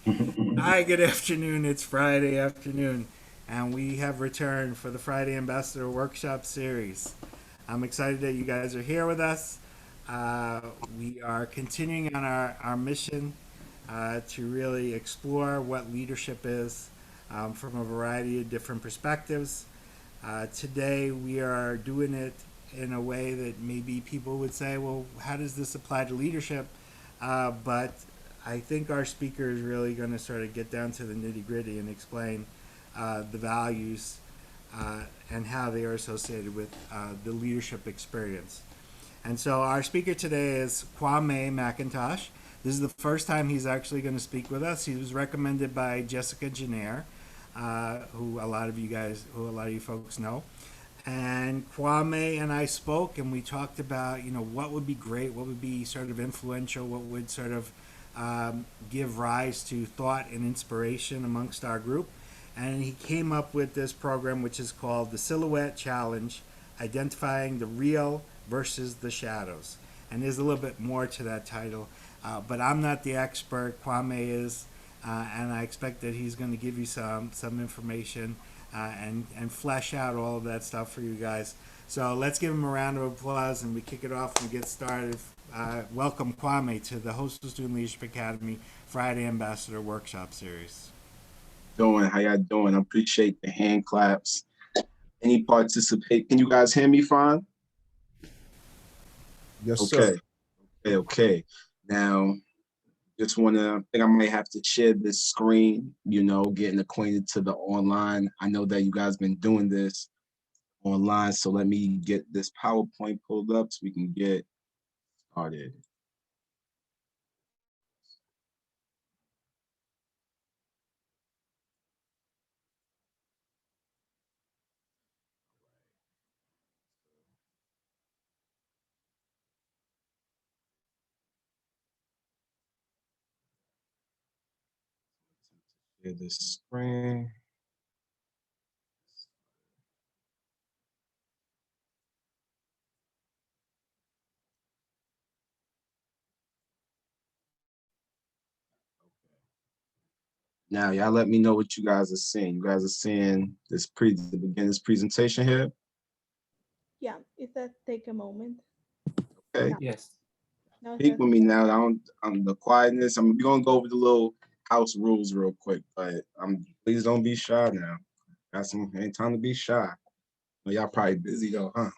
Hi, good afternoon. It's Friday afternoon, and we have returned for the Friday Ambassador Workshop Series. I'm excited that you guys are here with us. Uh, we are continuing on our mission to really explore what leadership is from a variety of different perspectives. Today, we are doing it in a way that maybe people would say, well, how does this apply to leadership? But I think our speaker is really going to sort of get down to the nitty gritty and explain the values and how they are associated with the leadership experience. And so our speaker today is Kwame McIntosh. This is the first time he's actually going to speak with us. He was recommended by Jessica Jenner, who a lot of you folks know. And Kwame and I spoke, and we talked about, what would be great, what would be sort of influential, what would sort of give rise to thought and inspiration amongst our group. And he came up with this program, which is called the Silhouette Challenge, identifying the real versus the shadows. And there's a little bit more to that title, but I'm not the expert. Kwame is, and I expect that he's going to give you some information and flesh out all of that stuff for you guys. So let's give him a round of applause and we kick it off and get started. Welcome Kwame to the Hostos Student Leadership Academy Friday Ambassador Workshop Series. Doing? How y'all doing? I appreciate the hand claps. Any participate? Can you guys hear me fine? Yes, Okay, sir. okay. Now, just I think I might have to share this screen, getting acquainted to the online. I know that you guys been doing this online, so let me get this PowerPoint pulled up so we can get started. Share this screen. Now, y'all let me know what you guys are seeing. You guys are seeing the beginner's presentation here? Yeah, if that take a moment. Okay. Yes. No, Speak with me now. I'm the quietness. We're gonna go over the little house rules real quick, but please don't be shy now. Ain't time to be shy. Well, y'all probably busy though, huh?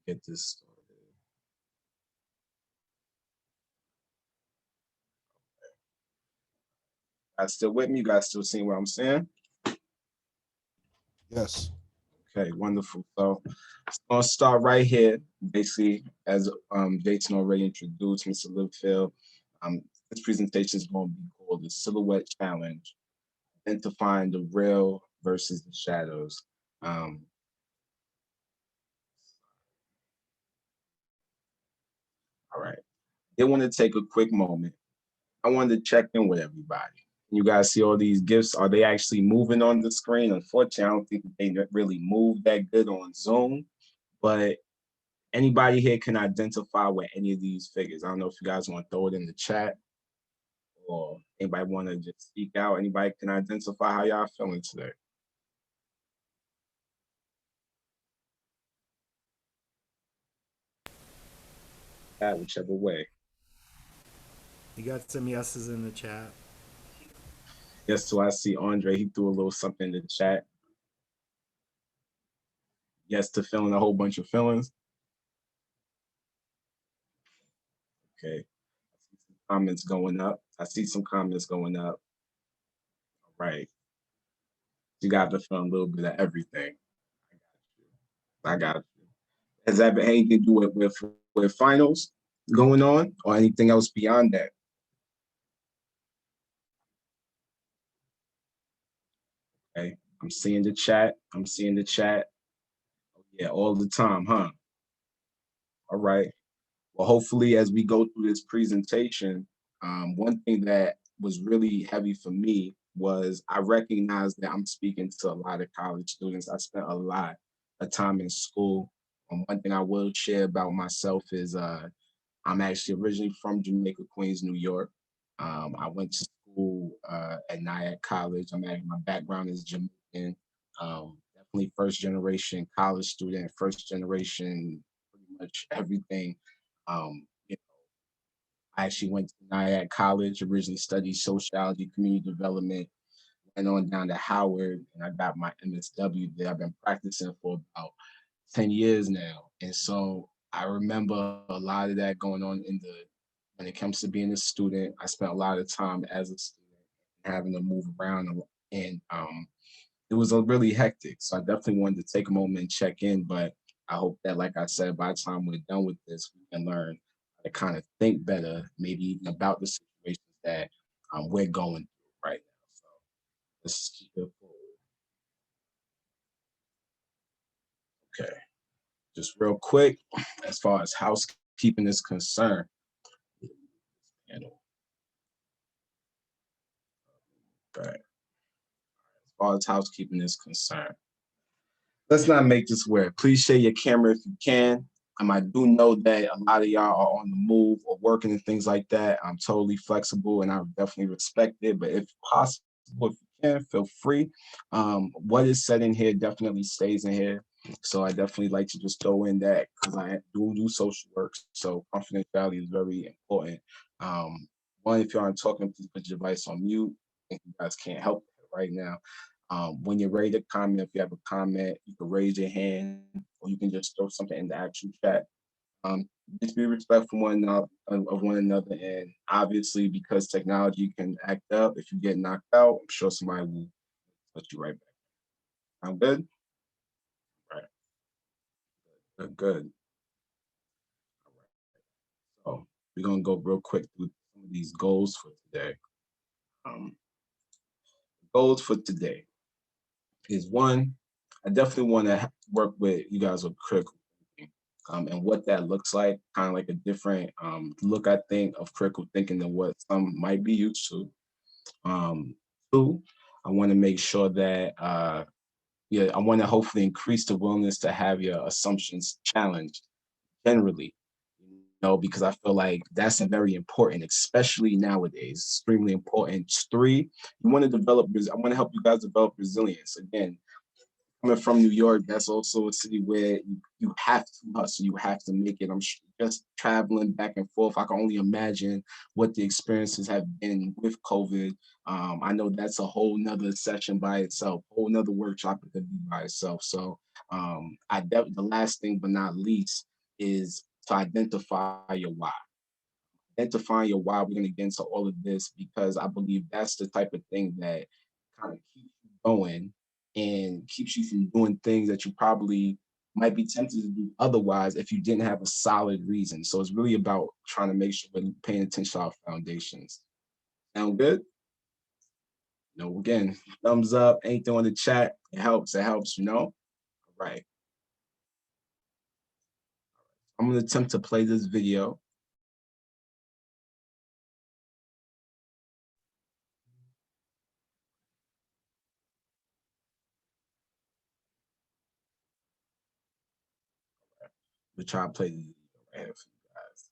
Get this started. Guys still with me? You guys still seeing what I'm saying? Yes. Okay, wonderful. So I'm gonna start right here. Basically, as Jason already introduced, Mr. Littlefield, this presentation is going to be called the Silhouette Challenge, identifying the real versus the shadows. Um, all right. They want to take a quick moment. I wanted to check in with everybody. You guys see all these gifts? Are they actually moving on the screen? Unfortunately, I don't think they really move that good on Zoom, but anybody here can identify with any of these figures. I don't know if you guys want to throw it in the chat or anybody want to just speak out. Anybody can identify how y'all feeling today. Whichever way. You got some yeses in the chat. Yes, so I see Andre, he threw a little something in the chat. Yes to feeling a whole bunch of feelings. Okay. Comments going up. I see some comments going up. All right. You got to feel a little bit of everything. I got you. Has that been anything to do with finals going on or anything else beyond that? Okay. I'm seeing the chat. I'm seeing the chat. Yeah, all the time, huh? All right. Well, hopefully, as we go through this presentation, one thing that was really heavy for me was I recognized that I'm speaking to a lot of college students. I spent a lot of time in school. One thing I will share about myself is I'm actually originally from Jamaica, Queens, New York. I went to school at Nyack College. My background is Jamaican. Definitely first generation college student, first generation, pretty much everything. You know, I actually went to Nyack College, originally studied sociology, community development, went on down to Howard, and I got my MSW there. I've been practicing for about 10 years now. And so I remember a lot of that going on when it comes to being a student. I spent a lot of time as a student having to move around, and it was a really hectic. So I definitely wanted to take a moment and check in, but I hope that, like I said, by the time we're done with this, we can learn how to kind of think better, maybe even about the situations that we're going through right now. So let's keep it forward. Okay, just real quick, as far as housekeeping is concerned, right, as far as housekeeping is concerned, let's not make this weird. Please share your camera if you can. I do know that a lot of y'all are on the move or working and things like that. I'm totally flexible and I definitely respect it. But if possible, if you can, feel free. What is said in here definitely stays in here. So I definitely like to just throw in that because I do social work. So confidentiality is very important. One, if you aren't talking, please put your device on mute. I think you guys can't help it right now. When you're ready to comment, if you have a comment, you can raise your hand or you can just throw something in the actual chat. Just be respectful of one another. And obviously, because technology can act up, if you get knocked out, I'm sure somebody will put you right back. I'm good? Right. Good, good. All right. So we're going to go real quick through some of these goals for today. Goals for today is one, I definitely want to work with you guys with critical thinking and what that looks like, kind of like a different look, I think, of critical thinking than what some might be used to. Two, I want to make sure that, I want to hopefully increase the willingness to have your assumptions challenged generally, because I feel like that's a very important, especially nowadays, extremely important. Three, I want to help you guys develop resilience. Again, coming from New York, that's also a city where you have to hustle, you have to make it. I'm just traveling back and forth. I can only imagine what the experiences have been with COVID. I know that's a whole nother session by itself, whole nother workshop it could be by itself. So the last thing but not least is to identify your why. Identifying your why, we're going to get into all of this because I believe that's the type of thing that kind of keeps you going and keeps you from doing things that you probably might be tempted to do otherwise if you didn't have a solid reason. So it's really about trying to make sure we're paying attention to our foundations. Sound good? Again, thumbs up, anything on the chat, it helps, All right. I'm going to attempt to play this video. We'll try to play the video right here for you guys.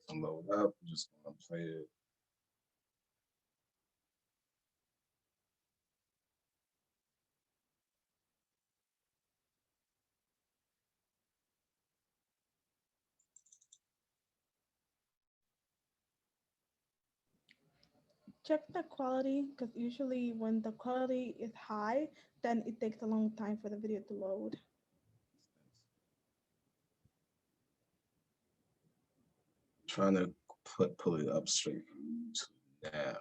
Load up. I'm just gonna play it. Check the quality because usually when the quality is high, then it takes a long time for the video to load. Trying to pull it up straight from YouTube now.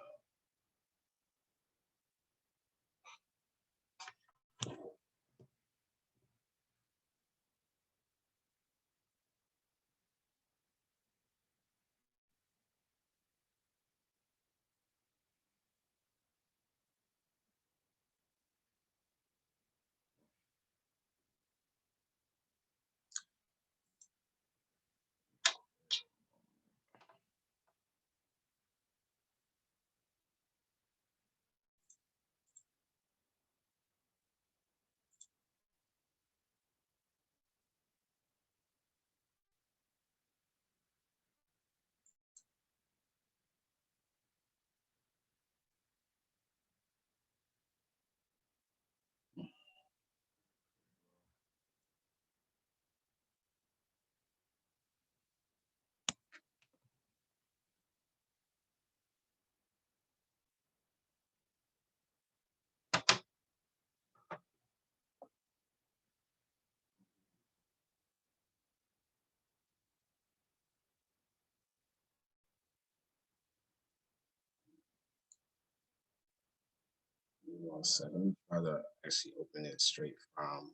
One second. Let me try to actually open it straight from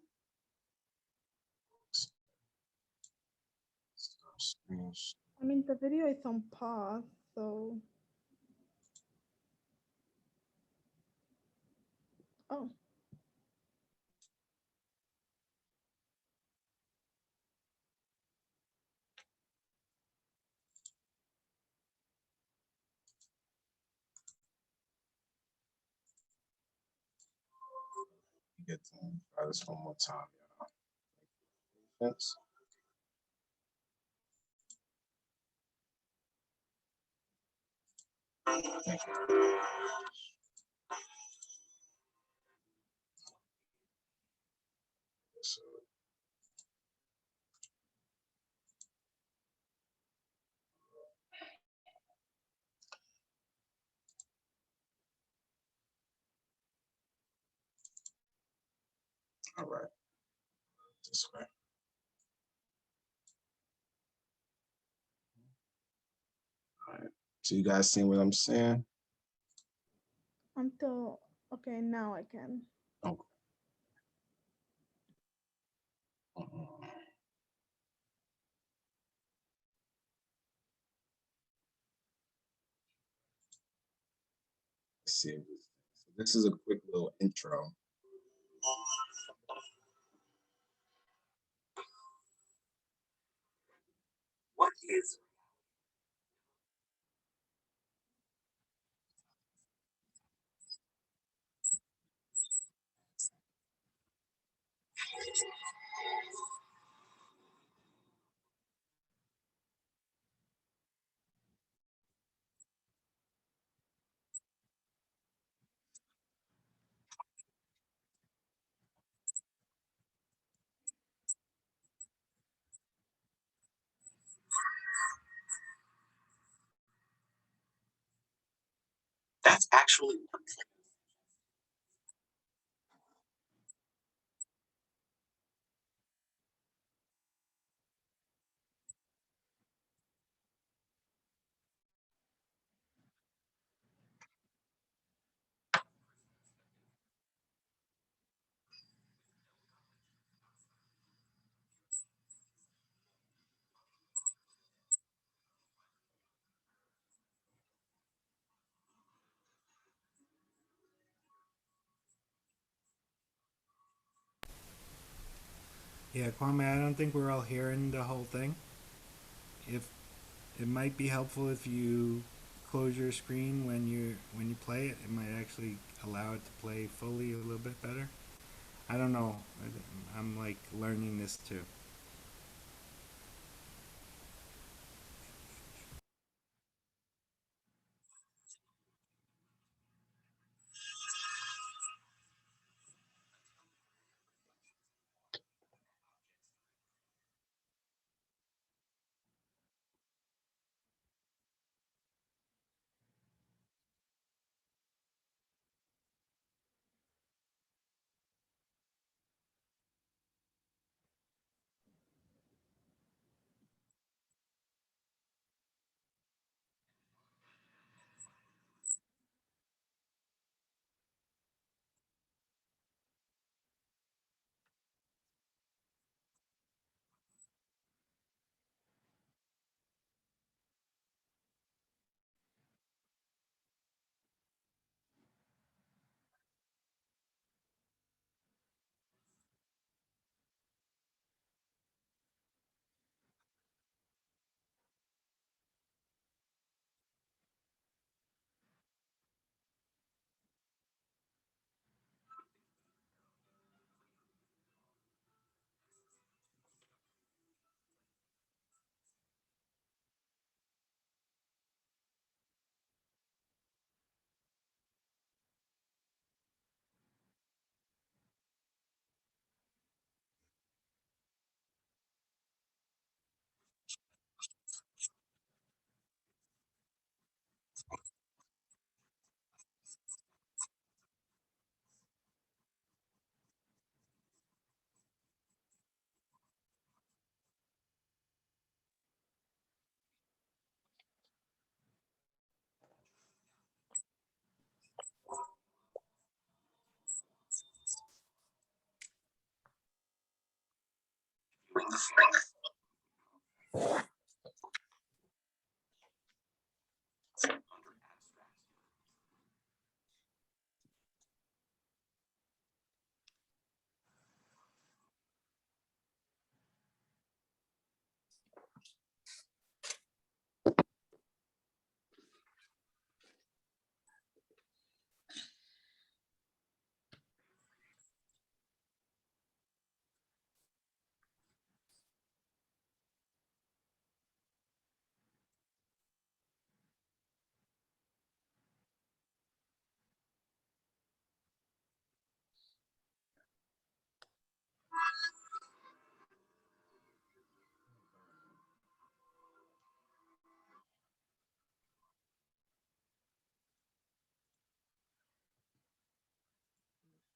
screen. I mean, the video is on pause, so. Oh, Get to try this one more time, y'all. Thanks. Thank you. So, all right, this way. All right. So you guys seeing what I'm saying? I'm still. Okay, now I can. Okay. Let's see. So this is a quick little intro. What is that's actually Yeah, Kwame, I don't think we're all hearing the whole thing. If it might be helpful if you close your screen when you play it, it might actually allow it to play fully a little bit better. I don't know. I'm like learning this too.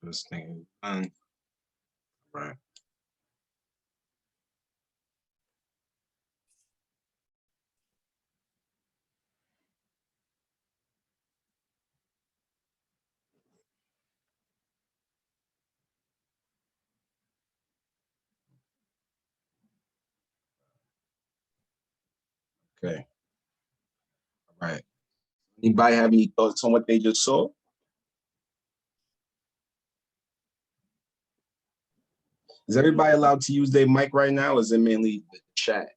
This thing is done. Right. Okay. All right. Anybody have any thoughts on what they just saw? Is everybody allowed to use their mic right now? Or is it mainly the chat?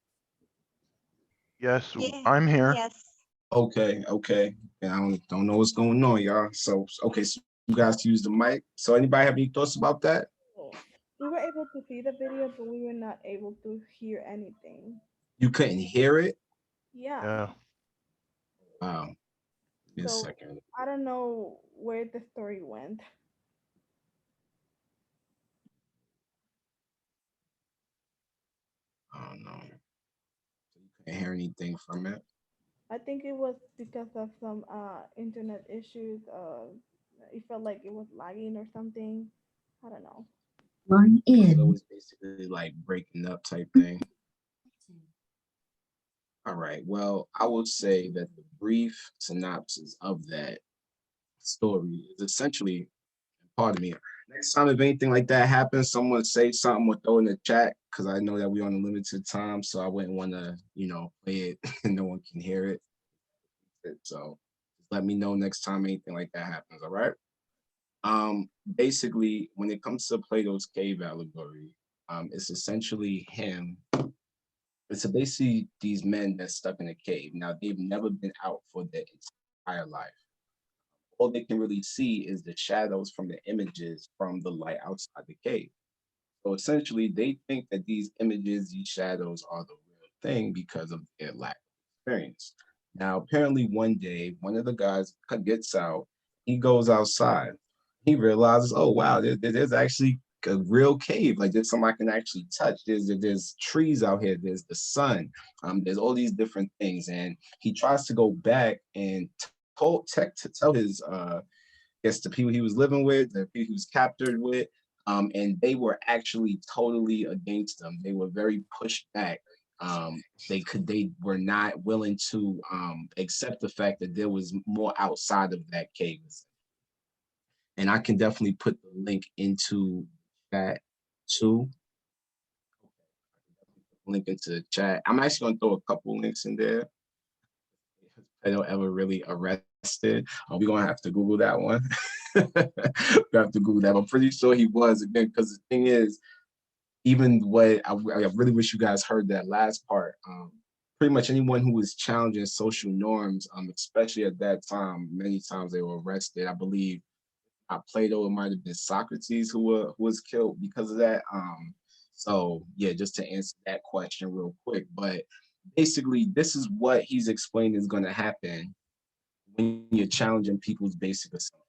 Yes, Yeah, I'm here. yes. Okay, okay. Yeah, I don't know what's going on, y'all. So okay, so you guys can use the mic. So anybody have any thoughts about that? We were able to see the video, but we were not able to hear anything. You couldn't hear it? Yeah. Yeah. Wow. Give me a So second. I don't know where the story went. I don't know. You couldn't hear anything from it. I think it was because of some internet issues. It felt like it was lagging or something. I don't know. So it was basically like breaking up type thing. All right. Well, I would say that the brief synopsis of that story is essentially, pardon me, next time if anything like that happens, someone say something or throw in the chat, because I know that we're on a limited time, so I wouldn't want to, play it and no one can hear it. So just let me know next time anything like that happens, all right? Basically, when it comes to Plato's cave allegory, it's essentially him. It's basically these men that's stuck in a cave. Now, they've never been out for their entire life. All they can really see is the shadows from the images from the light outside the cave. So essentially, they think that these images, these shadows are the real thing because of their lack of experience. Now, apparently, one day, one of the guys gets out, he goes outside. He realizes, oh, wow, there's actually a real cave. Like there's something I can actually touch. There's trees out here. There's the sun. There's all these different things. And he tries to go back and tell his guess the people he was living with, the people he was captured with, and they were actually totally against him. They were very pushed back. They were not willing to accept the fact that there was more outside of that cave. And I can definitely put the link into that too. Link into the chat. I'm actually gonna throw a couple links in there. I don't ever really arrested. We're gonna have to Google that one. We have to Google that. I'm pretty sure he was again, because the thing is, even what I really wish you guys heard that last part. Pretty much anyone who was challenging social norms, especially at that time, many times they were arrested. I believe Plato, it might have been Socrates who was killed because of that. So yeah, just to answer that question real quick, but basically this is what he's explained is going to happen when you're challenging people's basic assumptions.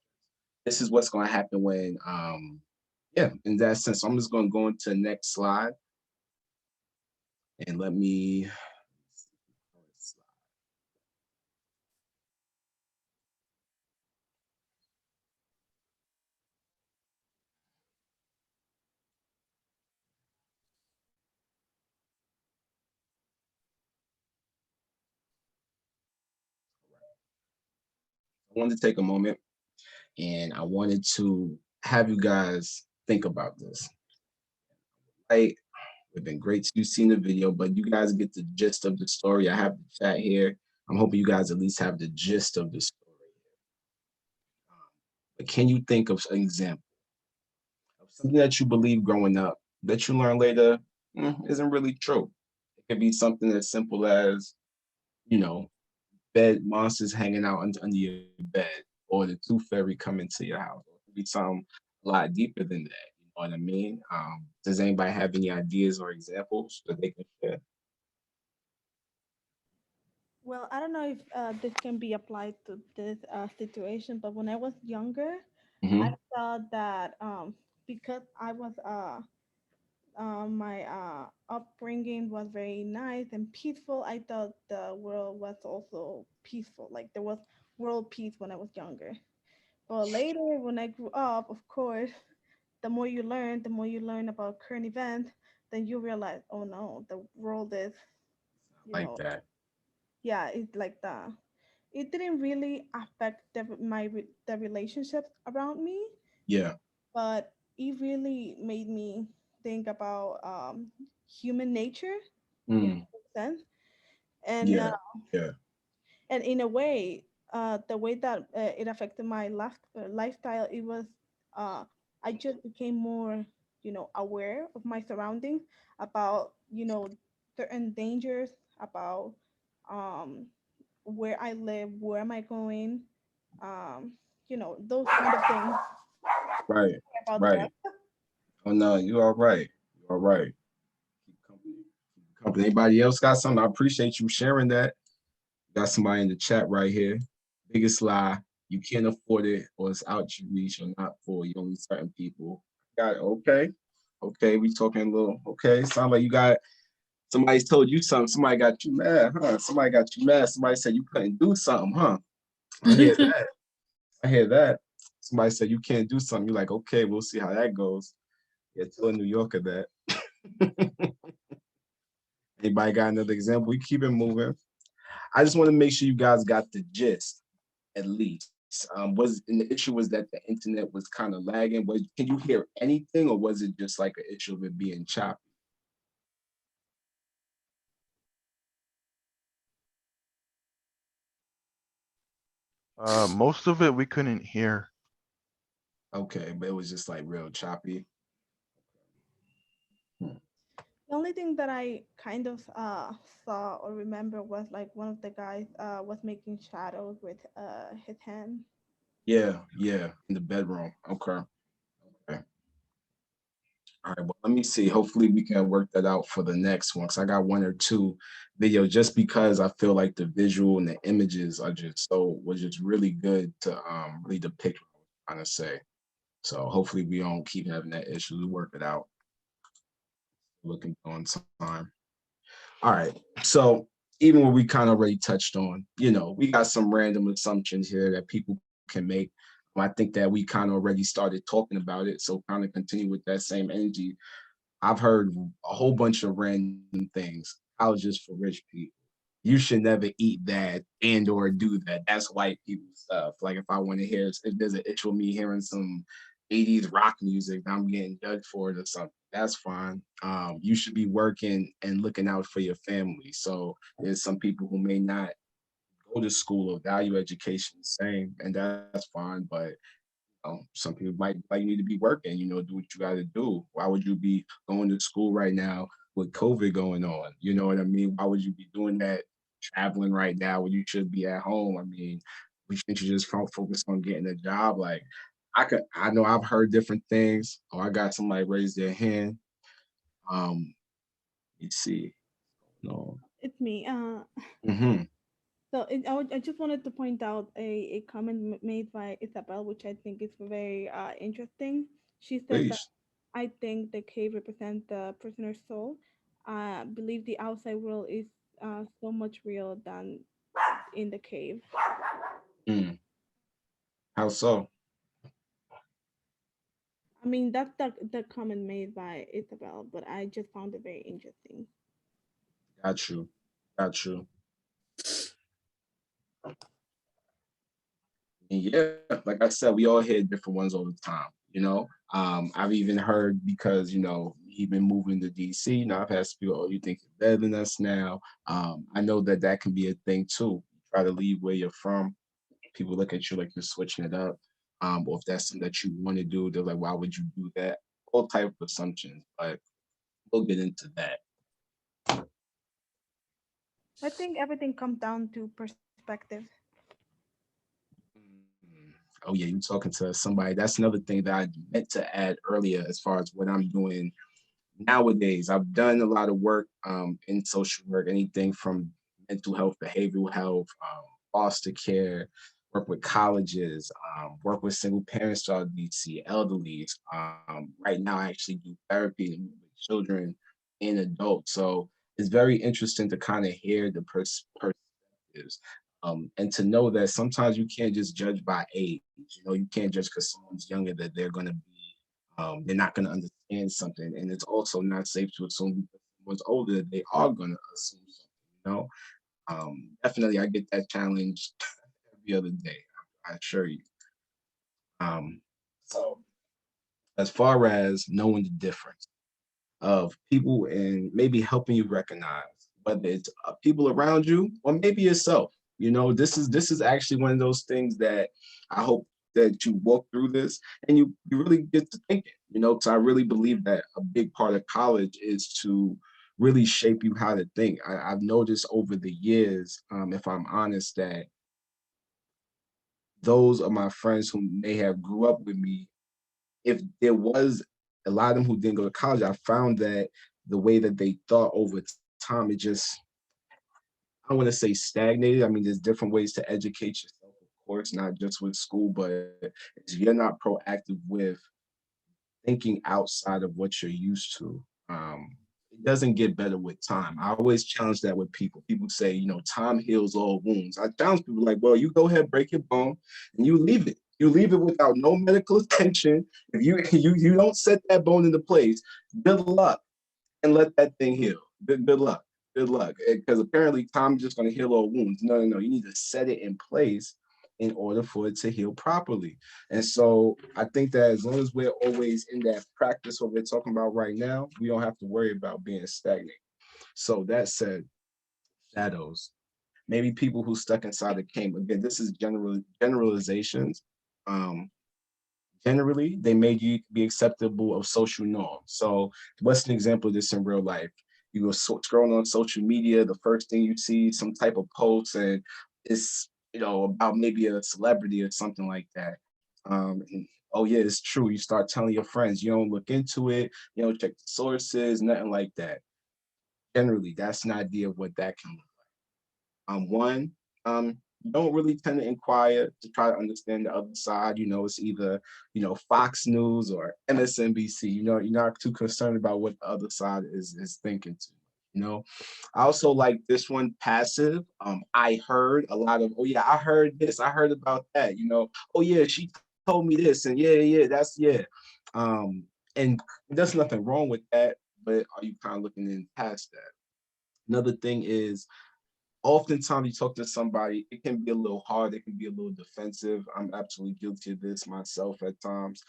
This is what's going to happen when, yeah, in that sense. So I'm just going to go into the next slide and let me. I wanted to take a moment and I wanted to have you guys think about this. Like, It's been great to see the video, but you guys get the gist of the story. I have the chat here. I'm hoping you guys at least have the gist of the story. But can you think of an example of something that you believe growing up that you learn later isn't really true? It could be something as simple as, you know, bed monsters hanging out under your bed, or the tooth fairy coming to your house. It could be something a lot deeper than that. You know what I mean? Does anybody have any ideas or examples that they can share? Well, I don't know if this can be applied to this situation, but when I was younger, I Hmm. thought that because I was my upbringing was very nice and peaceful, I thought the world was also peaceful. Like there was world peace when I was younger. But later, when I grew up, of course, the more you learn about current events, then you realize, oh no, the world is, you Like know, that. yeah, it's like it didn't really affect the relationships around me, Yeah. but it really made me think about human nature, if Mm, that makes sense. And yeah. Yeah. in a way, the way that it affected my lifestyle, it was uh, I just became more, aware of my surroundings, about certain dangers, about um, where I live, where am I going, those kind of things. Right. About the dog. Right. Oh no, you all right. You all right. Keep company. Keep company. Anybody else got something? I appreciate you sharing that. Got somebody in the chat right here. Biggest lie. You can't afford it, or it's out your reach, or not for you. Only certain people. Got it. Okay. Okay. We talking a little. Okay. Sound like you got somebody's told you something. Somebody got you mad, huh? Somebody got you mad. Somebody said you couldn't do something, huh? I hear that. I hear that. Somebody said you can't do something. You're like, okay, we'll see how that goes. Yeah, tell a New Yorker that. Anybody got another example? We keep it moving. I just want to make sure you guys got the gist, at least. Was and the issue was that the internet was kind of lagging. Was can you hear anything, or was it just like an issue of it being choppy? Most of it we couldn't hear. Okay, but it was just like real choppy. Hmm. The only thing that I kind of saw or remember was like one of the guys was making shadows with his hand. Yeah, yeah, in the bedroom. Okay, okay. All right, well, let me see. Hopefully, we can work that out for the next one. Cause I got one or two videos just because I feel like the visual and the images are just was just really good to really depict what I was trying to say. So hopefully we don't keep having that issue. We work it out. Looking on time. All right. So even what we kind of already touched on, we got some random assumptions here that people can make. I think that we kind of already started talking about it. So kind of continue with that same energy. I've heard a whole bunch of random things. Colleges for rich people. You should never eat that and or do that. That's white people stuff. Like if I want to hear, if there's an issue with me hearing some 80s rock music, I'm getting judged for it or something. That's fine. You should be working and looking out for your family. So there's some people who may not go to school or value education the same, and that's fine. But some people might like need to be working, do what you got to do. Why would you be going to school right now with COVID going on? You know what I mean? Why would you be doing that traveling right now when you should be at home? I mean, we should just focus on getting a job. Like I know I've heard different things. Oh, I got somebody raise their hand. Let's see. No. It's me. Mm-hmm. So I just wanted to point out a comment made by Isabel, which I think is very interesting. She said that Please. I think the cave represents the prisoner's soul. I believe the outside world is so much real than in the cave. Mm. How so? I mean, that's the comment made by Isabel, but I just found it very interesting. Got you. Got you. And yeah, like I said, we all hear different ones all the time. I've even heard because, he been moving to DC. Now I've had people, oh, you think you're better than us now. I know that can be a thing too. Try to leave where you're from. People look at you like you're switching it up. Or if that's something that you want to do, they're like, why would you do that? All type of assumptions, but we'll get into that. I think everything comes down to perspective. Oh yeah, you're talking to somebody. That's another thing that I meant to add earlier as far as what I'm doing nowadays. I've done a lot of work in social work, anything from mental health, behavioral health, foster care, work with colleges, work with single parents throughout DC, elderlies. Right now, I actually do therapy with children and adults. So it's very interesting to kind of hear the perspectives. And to know that sometimes you can't just judge by age. You can't judge because someone's younger that they're going to be, they're not going to understand something. And it's also not safe to assume because someone's older that they are going to assume something. Definitely, I get that challenge every other day. I assure you. So as far as knowing the difference of people and maybe helping you recognize whether it's people around you or maybe yourself. This is actually one of those things that I hope that you walk through this and you really get to thinking, because I really believe that a big part of college is to really shape you how to think. I've noticed over the years, if I'm honest, that those are my friends who may have grew up with me. If there was a lot of them who didn't go to college, I found that the way that they thought over time, it just, I want to say stagnated. I mean, there's different ways to educate yourself, of course, not just with school, but if you're not proactive with thinking outside of what you're used to, it doesn't get better with time. I always challenge that with people. People say, time heals all wounds. I challenge people like, well, you go ahead, break your bone, and you leave it. You leave it without no medical attention. If you don't set that bone into place, good luck and let that thing heal. Good luck. Good luck. Because apparently time is just going to heal all wounds. No. You need to set it in place in order for it to heal properly. And so I think that as long as we're always in that practice, what we're talking about right now, we don't have to worry about being stagnant. So that said, shadows, maybe people who stuck inside the cave. Again, this is generalizations. Generally, they made you be acceptable of social norms. So what's an example of this in real life? You go scrolling on social media, the first thing you see, some type of post, and it's, about maybe a celebrity or something like that. And, oh yeah, it's true. You start telling your friends, you don't look into it, you don't check the sources, nothing like that. Generally, that's an idea of what that can look like. One, you don't really tend to inquire to try to understand the other side. It's either, Fox News or MSNBC. You're not too concerned about what the other side is thinking I also like this one, passive. I heard a lot of, oh yeah, I heard this, I heard about that, oh yeah, she told me this, and yeah, that's yeah. And there's nothing wrong with that, but are you kind of looking in past that? Another thing is, oftentimes you talk to somebody, it can be a little hard, it can be a little defensive. I'm absolutely guilty of this myself at times.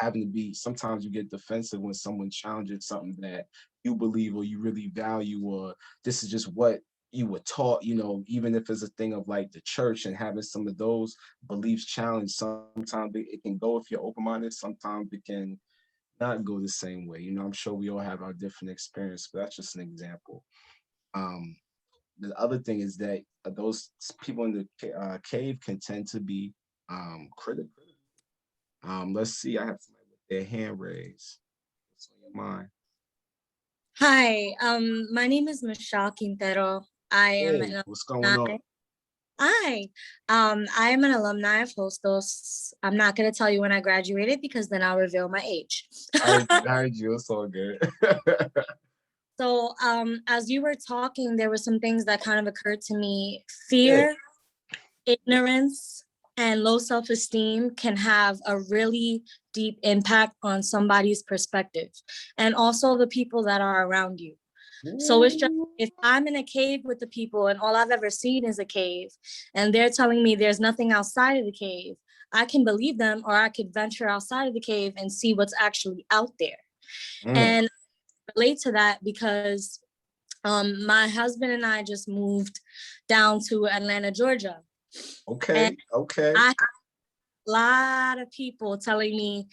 Having to be, sometimes you get defensive when someone challenges something that you believe or you really value, or this is just what you were taught, even if it's a thing of like the church and having some of those beliefs challenged. Sometimes it can go if you're open-minded, sometimes it can not go the same way. I'm sure we all have our different experience, but that's just an example. The other thing is that those people in the cave can tend to be critical. Let's see, I have somebody with their hand raised. What's on your mind? Hi, my name is Michelle Quintero. I am Hey, an what's going alumni. on? Hi, I am an alumni of Hostos. I'm not going to tell you when I graduated because then I'll reveal my age. I heard you. It's all good. So, as you were talking, there were some things that kind of occurred to me. Fear, ignorance, and low self-esteem can have a really deep impact on somebody's perspective and also the people that are around you. So it's just, if I'm in a cave with the people and all I've ever seen is a cave and they're telling me there's nothing outside of the cave, I can believe them, or I could venture outside of the cave and see what's actually out there. And I relate to that because my husband and I just moved down to Atlanta, Georgia. Okay. I had a lot of people telling me,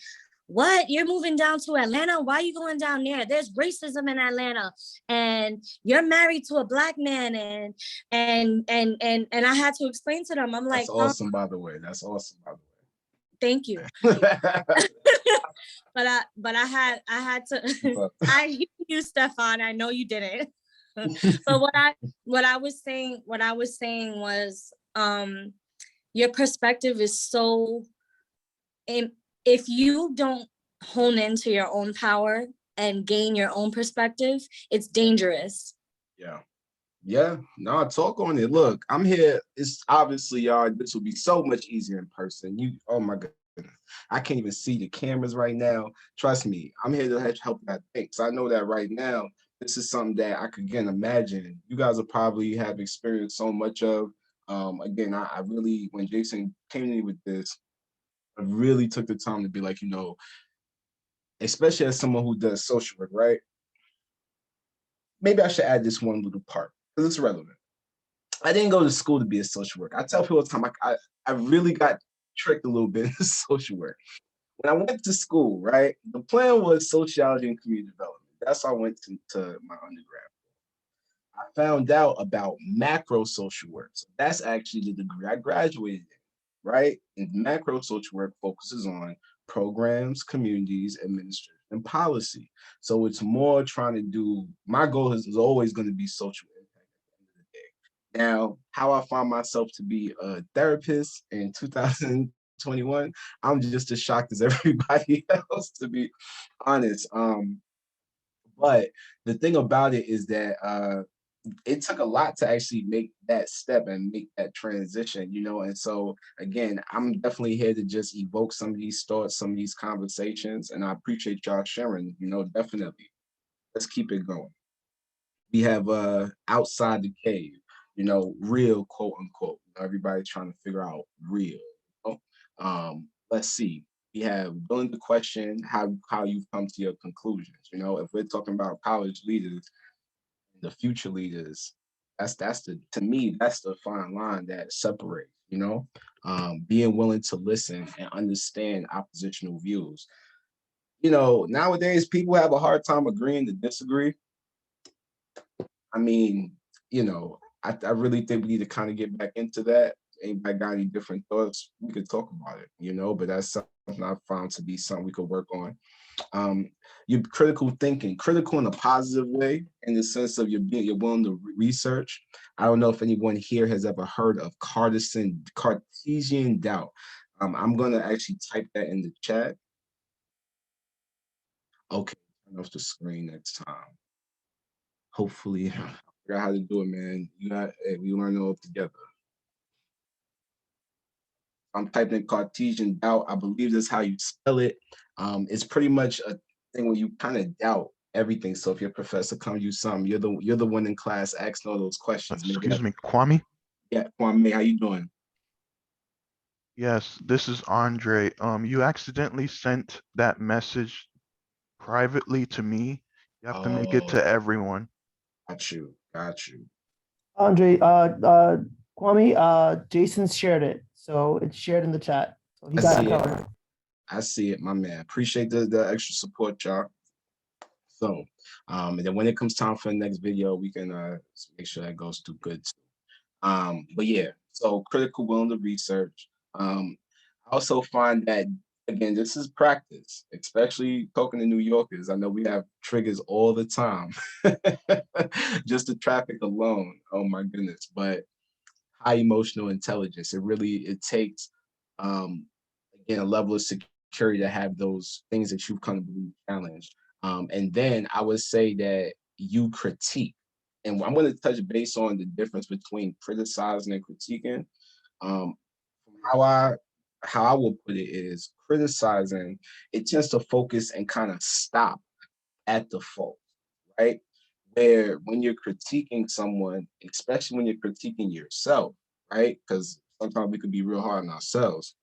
what, you're moving down to Atlanta? Why are you going down there? There's racism in Atlanta, and you're married to a Black man, and I had to explain to them. I'm That's like, awesome, by the way. That's awesome, by the thank you. but I had to I you, Stefan, I know you didn't. But what I was saying was your perspective is so, if you don't hone into your own power and gain your own perspective, it's dangerous. Yeah, no, talk on it. Look, I'm here. It's obviously, y'all, this will be so much easier in person. Oh my goodness, I can't even see the cameras right now. Trust me, I'm here to help that think. So I know that right now, this is something that I could, again, imagine. You guys will probably have experienced so much of. Again, I really, when Jason came to me with this, I really took the time to be like, especially as someone who does social work, right? Maybe I should add this one little part because it's relevant. I didn't go to school to be a social worker. I tell people all the time, I really got tricked a little bit in social work. When I went to school, right, the plan was sociology and community development. That's how I went to my undergrad. I found out about macro social work. So that's actually the degree I graduated in, right? And macro social work focuses on programs, communities, administration, and policy. So it's more trying to do, my goal is always going to be social impact at the end of the day. Now, how I find myself to be a therapist in 2021, I'm just as shocked as everybody else, to be honest. But the thing about it is that it took a lot to actually make that step and make that transition, and so again, I'm definitely here to just evoke some of these thoughts, some of these conversations, and I appreciate y'all sharing, definitely. Let's keep it going. We have outside the cave, real, quote unquote. Everybody's trying to figure out real. Let's see. We have willing to question how you've come to your conclusions. If we're talking about college leaders, the future leaders, to me, that's the fine line that separates, being willing to listen and understand oppositional views. Nowadays people have a hard time agreeing to disagree. I mean, I really think we need to kind of get back into that. Anybody got any different thoughts? We could talk about it, but that's something I found to be something we could work on. Your critical thinking, critical in a positive way, in the sense of you're willing to research. I don't know if anyone here has ever heard of Cartesian doubt. I'm going to actually type that in the chat. Okay, turn off the screen next time. Hopefully, I forgot how to do it, man. We learn it all together. I'm typing in Cartesian doubt. I believe that's how you spell it. It's pretty much a thing where you kind of doubt everything. So if your professor comes you something, you're the one in class asking all those questions. Excuse me, Kwame? Yeah, Kwame, how you doing? Yes, this is Andre. You accidentally sent that message privately to me. You have to make it to everyone. Got you. Andre, Kwame, Jason's shared it, so it's shared in the chat. So he got it covered. I see it, my man. Appreciate the extra support, y'all. So, and then when it comes time for the next video, we can make sure that goes through good too. But yeah, so critical willing to research. I also find that, again, this is practice, especially talking to New Yorkers. I know we have triggers all the time, just the traffic alone. Oh my goodness. But high emotional intelligence, it takes, again, a level of security to have those things that you've come to believe challenged. And then I would say that you critique. And I'm going to touch base on the difference between criticizing and critiquing. How I will put it is, criticizing, it tends to focus and kind of stop at the fault, right? Where when you're critiquing someone, especially when you're critiquing yourself, right? Because sometimes we could be real hard on ourselves.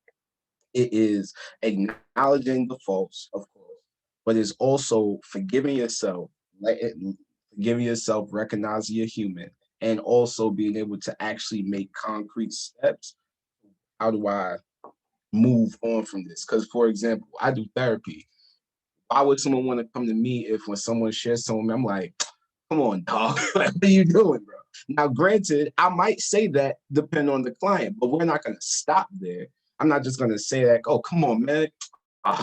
It is acknowledging the faults, of course, but it's also forgiving yourself, forgiving yourself, recognizing you're human, and also being able to actually make concrete steps. How do I move on from this? Because, for example, I do therapy. Why would someone want to come to me if when someone shares something with me, I'm like, come on, dog, what are you doing, bro? Now, granted, I might say that depending on the client, but we're not going to stop there. I'm not just going to say that, oh, come on, man.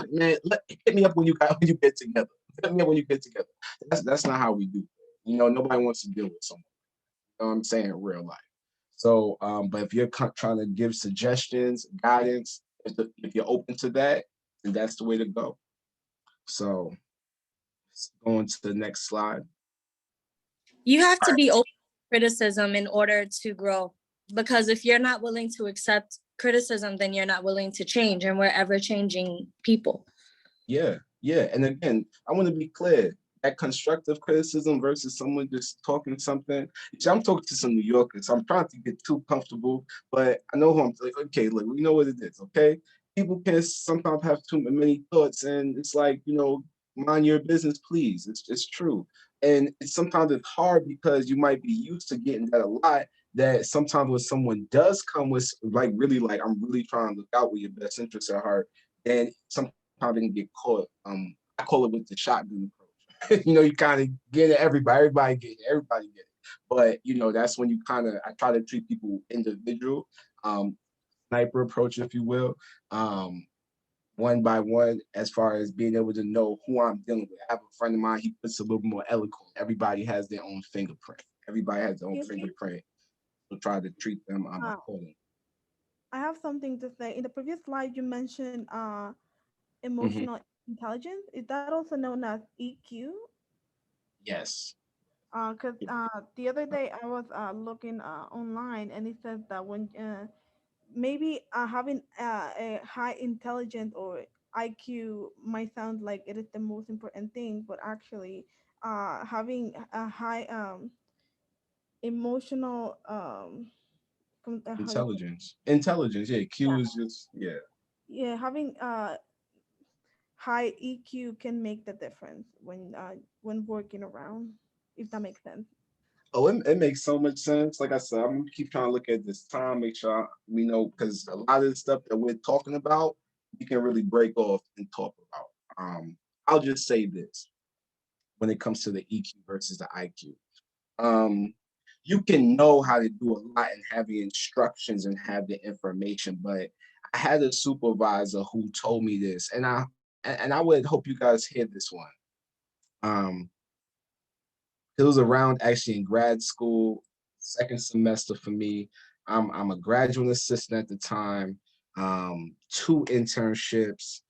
Man, hit me up when you get together. Hit me up when you get together. That's not how we do it. You know, nobody wants to deal with someone. You know what I'm saying? In real life. So, but if you're trying to give suggestions, guidance, if you're open to that, then that's the way to go. So, going to the next slide. You have to be open to criticism in order to grow, because if you're not willing to accept criticism, then you're not willing to change, and we're ever changing people. Yeah. And again, I want to be clear. That constructive criticism versus someone just talking something. See, I'm talking to some New Yorkers. So I'm trying to get too comfortable, but I know who I'm like, okay, look, we know what it is, okay? People can sometimes have too many thoughts, and it's like, you know, mind your business, please. It's true. And sometimes it's hard because you might be used to getting that a lot, that sometimes when someone does come with like really like, I'm really trying to look out with your best interests at heart, then sometimes they can get caught. I call it with the shotgun approach. You know, you kind of get it, everybody get it. But you know, that's when you I try to treat people individual, sniper approach, if you will, one by one, as far as being able to know who I'm dealing with. I have a friend of mine, he puts a little more eloquent. Everybody has their own fingerprint. So try to treat them accordingly. I have something to say. In the previous slide, you mentioned Mm-hmm. emotional intelligence. Is that also known as EQ? Yes. Because the other day I was looking online, and it says that when maybe having a high intelligence or IQ might sound like it is the most important thing, but actually having a high emotional how do you say, Intelligence. Yeah. yeah, Q is just, yeah. yeah, having high EQ can make the difference when working around, if that makes sense. Oh, it makes so much sense. Like I said, I'm gonna keep trying to look at this time, make sure we know, because a lot of the stuff that we're talking about, you can really break off and talk about. I'll just say this when it comes to the EQ versus the IQ. You can know how to do a lot and have the instructions and have the information, but I had a supervisor who told me this, and I would hope you guys hear this one. Um, it was around actually in grad school, second semester for me. I'm a graduate assistant at the time, two internships,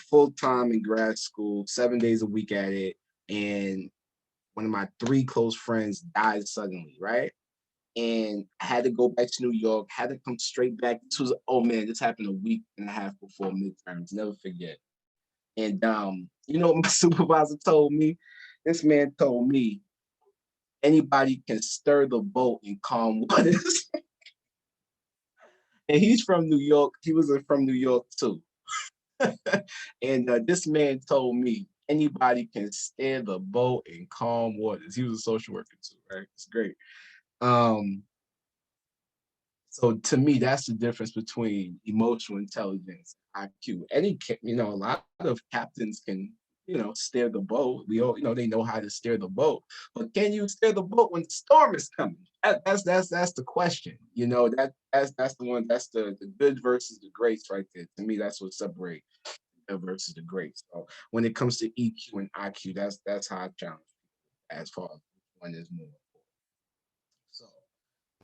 full time in grad school, 7 days a week at it. And one of my three close friends died suddenly, right? And I had to go back to New York, had to come straight back. This was, oh man, this happened a week and a half before midterms, never forget. And you know what my supervisor told me? This man told me, anybody can stir the boat in calm waters. And he's from New York. He was from New York too. And this man told me, anybody can steer the boat in calm waters. He was a social worker too, right? It's great. Um, so to me, that's the difference between emotional intelligence and IQ. A lot of captains can, steer the boat. We all, they know how to steer the boat. But can you steer the boat when the storm is coming? That's the question. That's the one. That's the good versus the greats right there. To me, that's what separates the good versus the greats. So when it comes to EQ and IQ, that's how I challenge as far as which one is more. So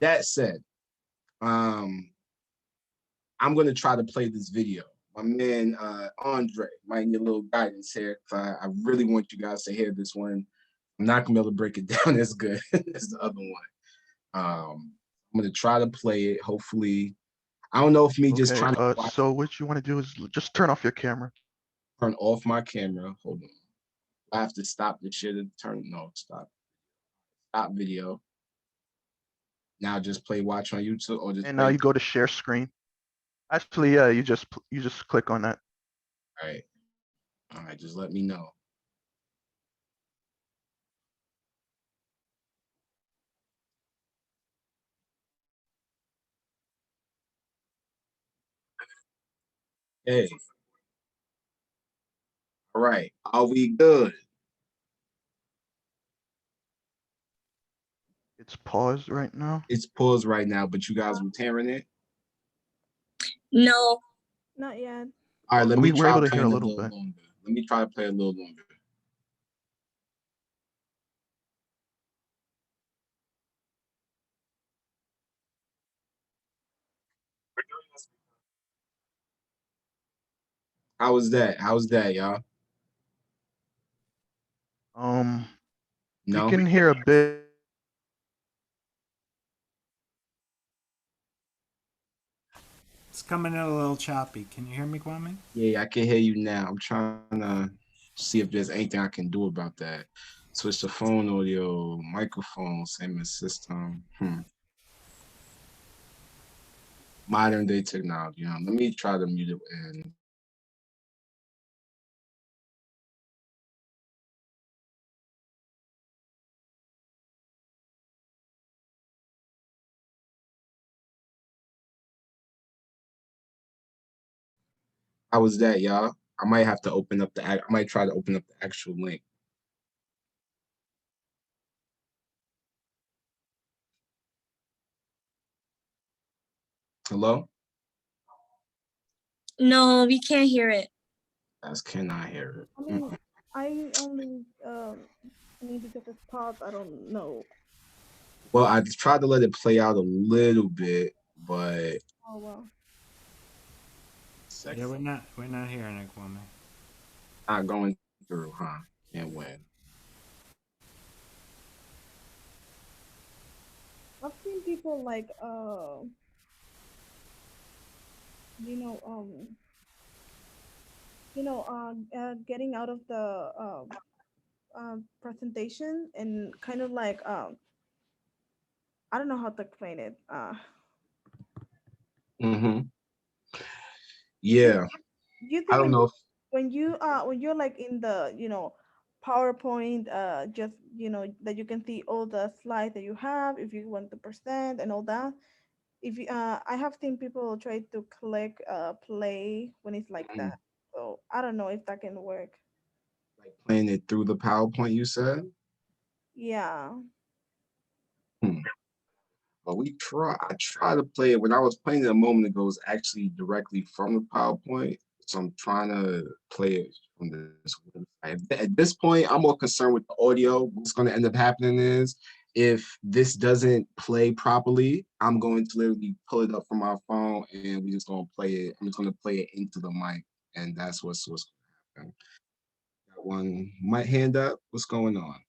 that said, I'm going to try to play this video. My man, Andre, might need a little guidance here. I really want you guys to hear this one. I'm not going to be able to break it down as good as the other one. I'm going to try to play it. Hopefully, I don't know if me just trying to watch so what you want to do is just turn off your camera. turn off my camera. Hold on. I have to stop the shit and stop video. Now just play watch on YouTube or just And now play. you go to share screen. Actually, yeah, you just click on that. All right. All right, just let me know. Hey. All right. Are we good? It's paused right now. It's paused right now, but you guys were tearing it. No, Not yet. All right, let We me were try able to hear playing a a little little bit. longer. Let me try to play a little longer. How was that? How's that, y'all? We No? can hear a bit. It's coming in a little choppy. Can you hear me, Kwame? Yeah, I can hear you now. I'm trying to see if there's anything I can do about that. Switch the phone audio, microphone, same as system. Modern day technology. Let me try to mute it and how was that, y'all? I might have to open up I might try to open up the actual link. Hello? no, we can't hear it. Guys cannot hear I it. mean, I only because it's paused. I don't know. Well, I tried to let it play out a little bit, but Oh well. Yeah, we're not hearing it, Kwame. not going through, huh? Can't win. I've seen people like you know getting out of the presentation and kind of like I don't know how to explain it. Yeah, You I think don't know if when you're like in the PowerPoint, just that you can see all the slides that you have if you want to present and all that. If you I have seen people try to click play when it's like that, so I don't know if that can work. like playing it through the PowerPoint you said. Yeah. Hmm. But I try to play it when I was playing it a moment ago, it was actually directly from the PowerPoint. So I'm trying to play it from this website. At this point, I'm more concerned with the audio. What's going to end up happening is if this doesn't play properly, I'm going to literally pull it up from my phone and we're just going to play it. I'm just going to play it into the mic, and that's what's going to happen. Got one mic hand up. What's going on?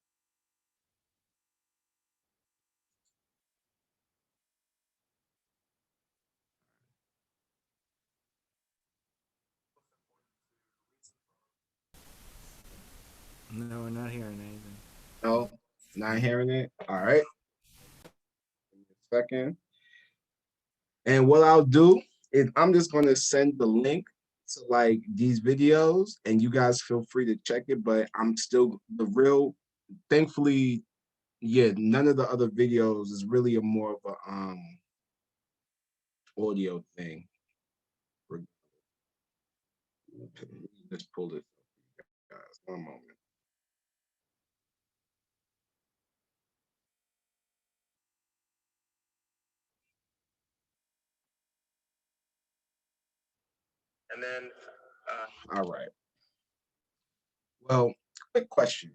No, we're not hearing anything. No, not hearing it. All right. Give me a second. And what I'll do is I'm just going to send the link to like these videos and you guys feel free to check it. But I'm still thankfully, yeah, none of the other videos is really a more of a audio thing. Let's pull this up, guys. One moment. And then, all right. Well, quick question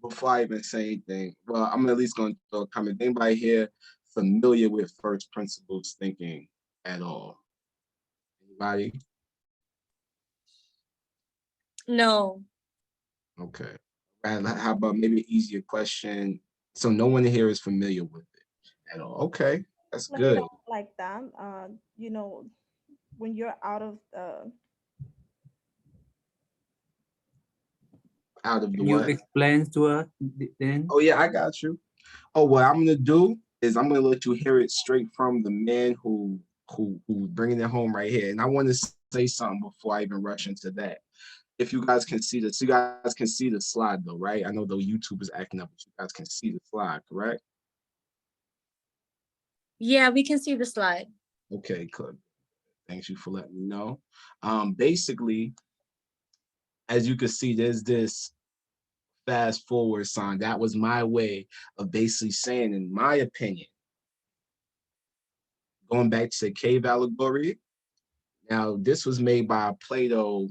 before I even say anything. Well, I'm at least going to throw a comment. Anybody here familiar with first principles thinking at all? Anybody? No, Okay. And how about maybe an easier question? So no one here is familiar with it at all. Okay, that's Play it good. out like that. When you're out of Out of the Can you what? explain to us then? Oh yeah, I got you. Oh, what I'm gonna do is I'm gonna let you hear it straight from the man who who's bringing it home right here. And I want to say something before I even rush into that. If you guys can see this, you guys can see the slide though, right? I know the YouTube is acting up, but you guys can see the slide, correct? Yeah, we can see the slide. Okay, good. Thank you for letting me know. Basically, as you can see, there's this fast forward sign. That was my way of basically saying, in my opinion, going back to the cave allegory. Now, this was made by Plato.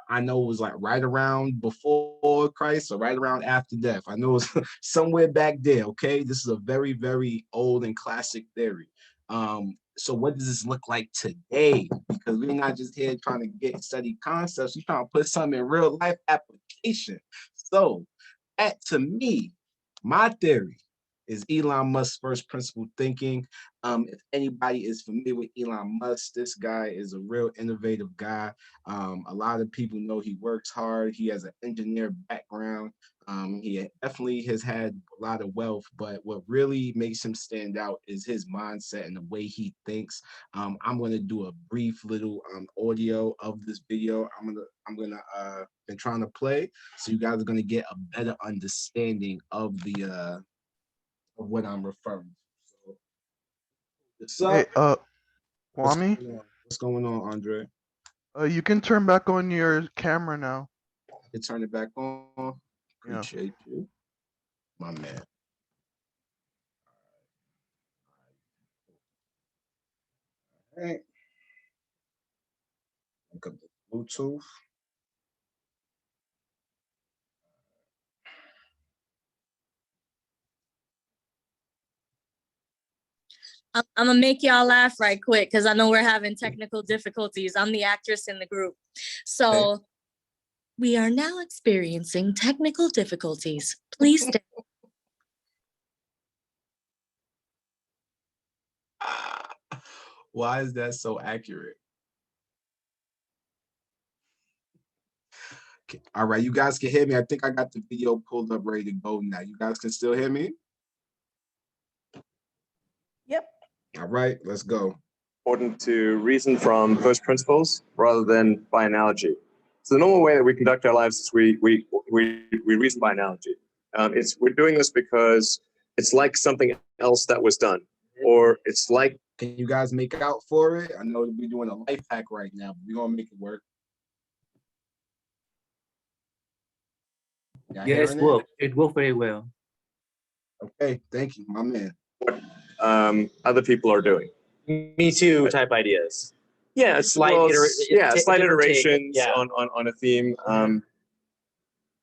I know it was like right around before Christ or right around after death. I know it was somewhere back there, okay? This is a very, very old and classic theory. So what does this look like today? Because we're not just here trying to study concepts, we're trying to put something in real life application. So that, to me, my theory is Elon Musk's first principle thinking. If anybody is familiar with Elon Musk, this guy is a real innovative guy. A lot of people know he works hard. He has an engineer background. He definitely has had a lot of wealth, but what really makes him stand out is his mindset and the way he thinks. I'm going to do a brief little audio of this video. I'm gonna been trying to play, so you guys are going to get a better understanding of the of what I'm referring to. So, Hey, what's Kwame, going on? What's going on, Andre? you can turn back on your camera now. I can turn it back on. Yeah. Appreciate you, my man. All right. Look up the Bluetooth. I'm gonna make y'all laugh right quick because I know we're having technical difficulties. I'm the actress in the group. So Okay. we are now experiencing technical difficulties. Please stay. Why is that so accurate? Okay. All right, you guys can hear me. I think I got the video pulled up ready to go now. You guys can still hear me? Yep. All right, let's go. Important to reason from first principles rather than by analogy. So the normal way that we conduct our lives is we reason by analogy. We're doing this because it's like something else that was done, or it's like. Can you guys make out for it? I know we're doing a life hack right now, but we're gonna make it work. Y'all Yes, hearing it? worked. It worked very well. Okay, thank you, my man. Other people are doing. Me too type ideas. Yeah, Slight slight different take, iterations yeah. on a theme.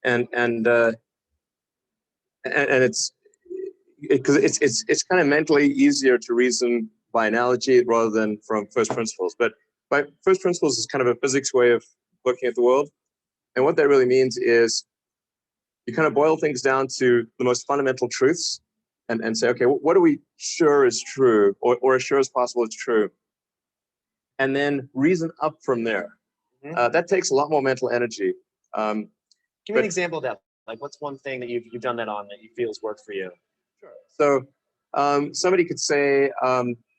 And it's because it's kind of mentally easier to reason by analogy rather than from first principles. But by first principles is kind of a physics way of looking at the world. And what that really means is you kind of boil things down to the most fundamental truths and say, okay, what are we sure is true or as sure as possible is true? And then reason up from there. That takes a lot more mental energy. Give me an example of that. Like, what's one thing that you've done that on that you feel has worked for you? Sure. So somebody could say,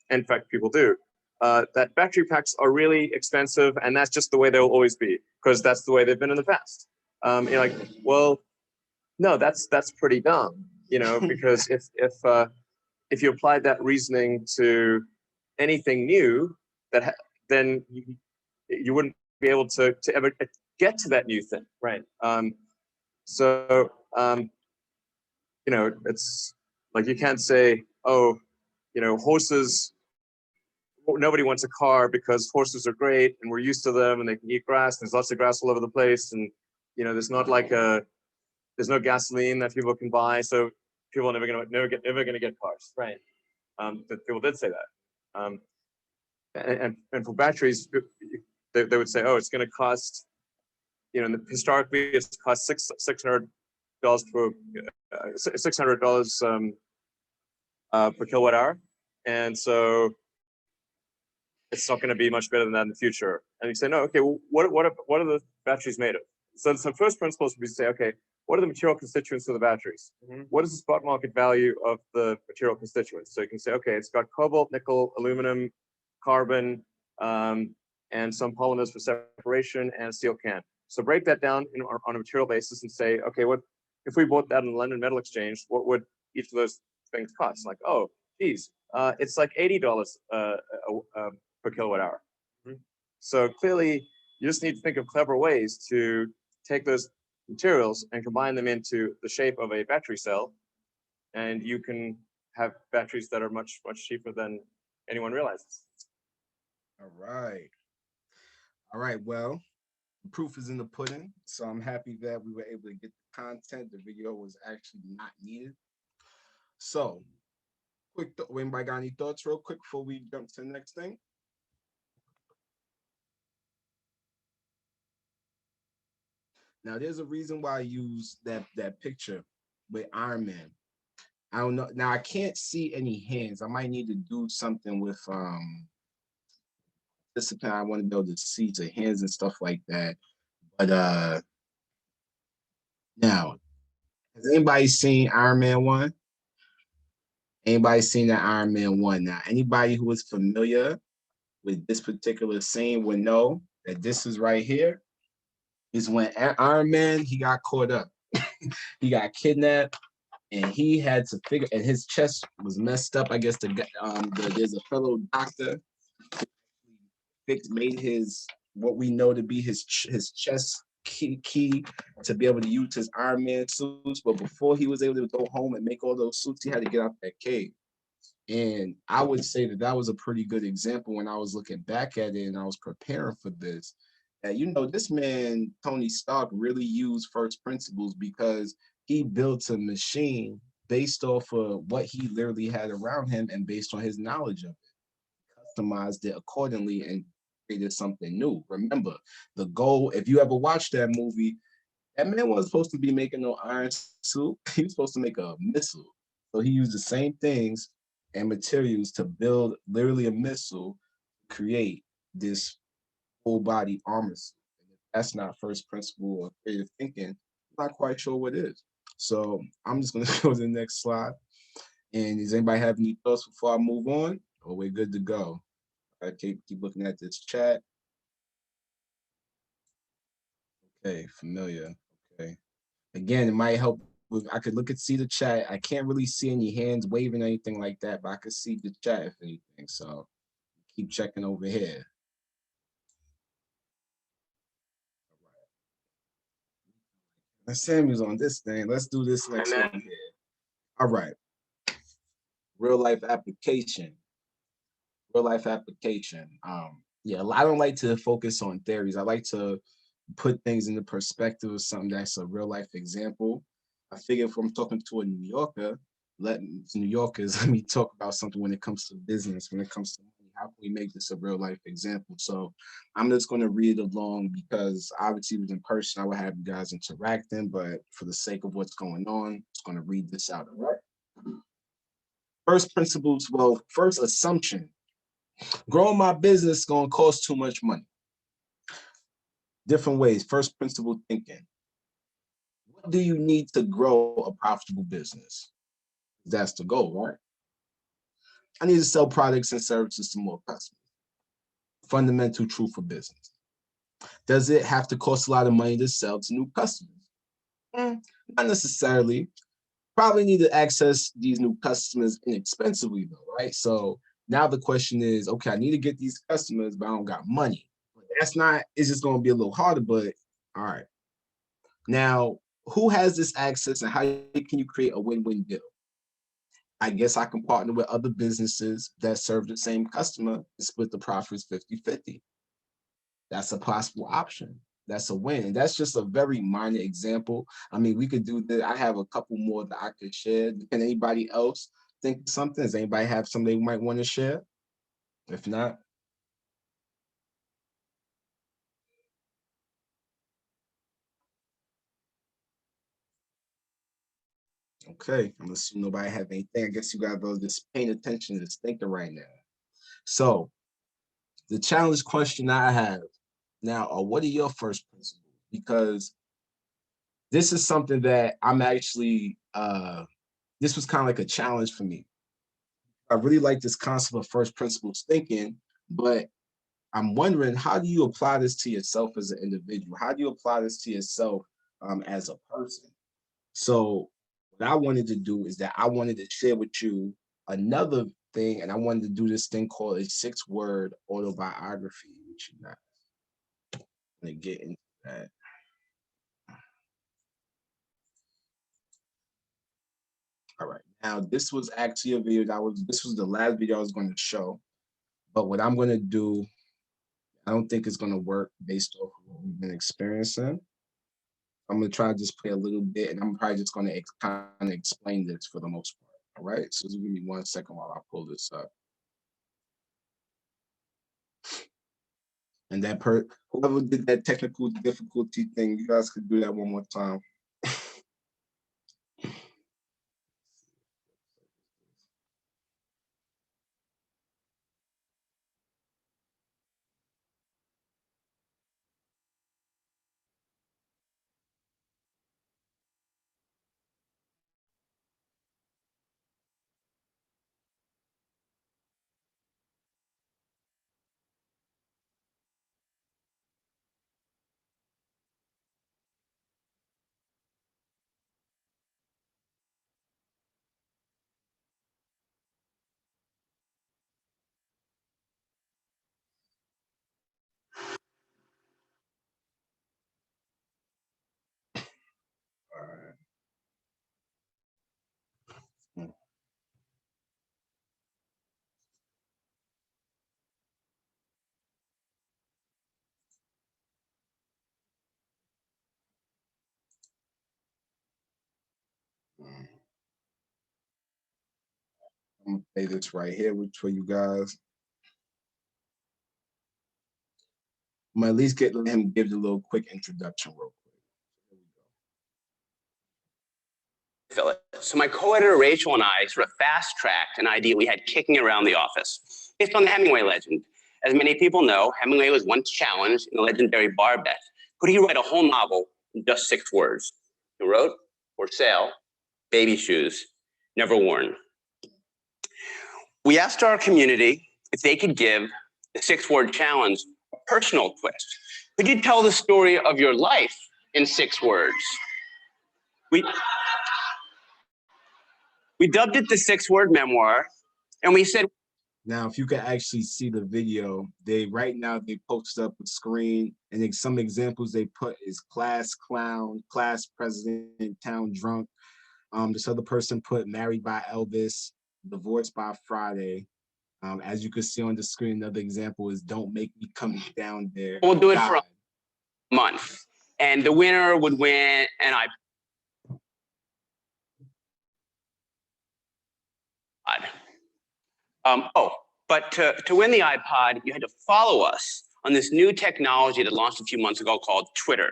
in fact, people do, that battery packs are really expensive, and that's just the way they'll always be because that's the way they've been in the past. You're like, well, no, that's pretty dumb, because if you applied that reasoning to anything new, then you wouldn't be able to ever get to that new thing. Right. It's like you can't say, oh, horses, nobody wants a car because horses are great and we're used to them and they can eat grass and there's lots of grass all over the place and there's no gasoline that people can buy, so people are never gonna get cars. Right. But people did say that. And for batteries, they would say, oh, it's going to cost, historically it's cost $600 per kilowatt hour, and so it's not going to be much better than that in the future. And you say, no, okay, well, what are the batteries made of? So some first principles would be to say, okay, what are the material constituents of the batteries? What is the spot market value of the material constituents? So you can say, okay, it's got cobalt, nickel, aluminum, carbon, and some polymers for separation, and a steel can. So break that down on a material basis and say, okay, what if we bought that in the London Metal Exchange? What would each of those things cost? Like, oh, geez, it's like $80 per kilowatt hour. So clearly, you just need to think of clever ways to take those materials and combine them into the shape of a battery cell, and you can have batteries that are much, much cheaper than anyone realizes. All right. All right, well, the proof is in the pudding, so I'm happy that we were able to get the content. The video was actually not needed. So, quick, anybody got any thoughts real quick before we jump to the next thing? Now, there's a reason why I use that picture with Iron Man. I don't know. Now, I can't see any hands. I might need to do something with discipline. I want to be able to see the hands and stuff like that. But now, has anybody seen Iron Man 1? Anybody seen that Iron Man 1? Now, anybody who is familiar with this particular scene would know that this is right here is when Iron Man, he got caught up. He got kidnapped, and he had to figure, and his chest was messed up. I guess there's a fellow doctor made his, what we know to be his chest key to be able to use his Iron Man suits. But before he was able to go home and make all those suits, he had to get out that cave. And I would say that was a pretty good example when I was looking back at it and I was preparing for this. And you know, this man, Tony Stark, really used first principles because he built a machine based off of what he literally had around him and based on his knowledge of it, customized it accordingly and created something new. Remember, the goal, if you ever watched that movie, that man wasn't supposed to be making no iron suit. He was supposed to make a missile. So he used the same things and materials to build literally a missile, create this full body armor suit. And if that's not first principle or creative thinking, I'm not quite sure what is. So I'm just going to go to the next slide. And does anybody have any thoughts before I move on? Or we're good to go? I keep looking at this chat. Okay, familiar. Okay. Again, it might help with, I could see the chat. I can't really see any hands waving or anything like that, but I could see the chat if anything. So keep checking over here. Right. Samuel's on this thing. Let's do this next one here. All right. Real life application. Real life application. Yeah, I don't like to focus on theories. I like to put things into perspective of something that's a real life example. I figure if I'm talking to a New Yorker, let me talk about something when it comes to business, when it comes to money. How can we make this a real life example? So I'm just going to read along because obviously with in person, I would have you guys interacting, but for the sake of what's going on, I'm just going to read this out, all right? First principles, well, first assumption. Growing my business is going to cost too much money. Different ways. First principle thinking. What do you need to grow a profitable business? That's the goal, right? I need to sell products and services to more customers. Fundamental truth for business. Does it have to cost a lot of money to sell to new customers? Not necessarily. Probably need to access these new customers inexpensively though, right? So now the question is, okay, I need to get these customers, but I don't got money. That's not, it's just going to be a little harder, but all right. Now, who has this access and how can you create a win-win deal? I guess I can partner with other businesses that serve the same customer and split the profits 50-50. That's a possible option. That's a win. And that's just a very minor example. I mean, we could do that. I have a couple more that I could share. Can anybody else think of something? Does anybody have something they might want to share? If not, okay, I'm assuming nobody have anything. I guess you guys are just paying attention, just thinking right now. So the challenge question I have now are, what are your first principles? Because this is something that I'm actually, this was kind of like a challenge for me. I really like this concept of first principles thinking, But I'm wondering, how do you apply this to yourself as an individual? How do you apply this to yourself as a person? So what I wanted to do is that I wanted to share with you another thing, and I wanted to do this thing called a 6-word autobiography, which you're not going to get into that. All right. Now, this was actually a video this was the last video I was going to show. But what I'm going to do, I don't think it's going to work based off of what we've been experiencing. I'm going to try to just play a little bit, and I'm probably just going to kind of explain this for the most part. All right. So just give me 1 second while I pull this up. And that whoever did that technical difficulty thing, you guys could do that one more time. All right. I'm gonna play this right here for you guys. I'm gonna at least let him give the little quick introduction real quick. Philip. So my co-editor Rachel and I sort of fast-tracked an idea we had kicking around the office based on the Hemingway legend. As many people know, Hemingway was once challenged in the legendary bar bet. Could he write a whole novel in just 6 words? He wrote, "For sale, baby shoes, never worn." We asked our community if they could give the 6-word challenge a personal twist. Could you tell the story of your life in 6 words? We dubbed it the 6-word memoir, and we said, now, if you can actually see the video, they posted up a screen, and then some examples they put is class clown, class president, town drunk. This other person put married by Elvis, divorced by Friday. As you can see on the screen, another example is don't make me come down there. we'll do it for a month, and the winner would win an iPod. But to win the iPod, you had to follow us on this new technology that launched a few months ago called Twitter.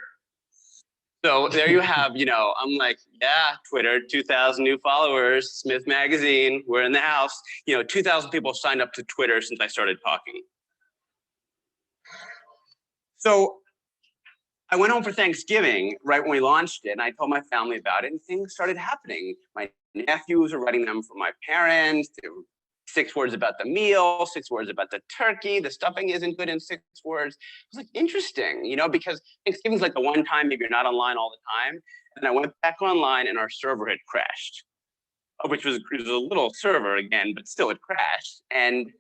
So there you have, I'm like, yeah, Twitter, 2,000 new followers, Smith Magazine, we're in the house. 2,000 people signed up to Twitter since I started talking. So I went home for Thanksgiving right when we launched it, and I told my family about it, and things started happening. My nephews were writing them for my parents. They were 6 words about the meal, 6 words about the turkey. The stuffing isn't good in 6 words. It was like interesting, because Thanksgiving's like the one time maybe you're not online all the time. And I went back online and our server had crashed, which was a little server again, but still it crashed. And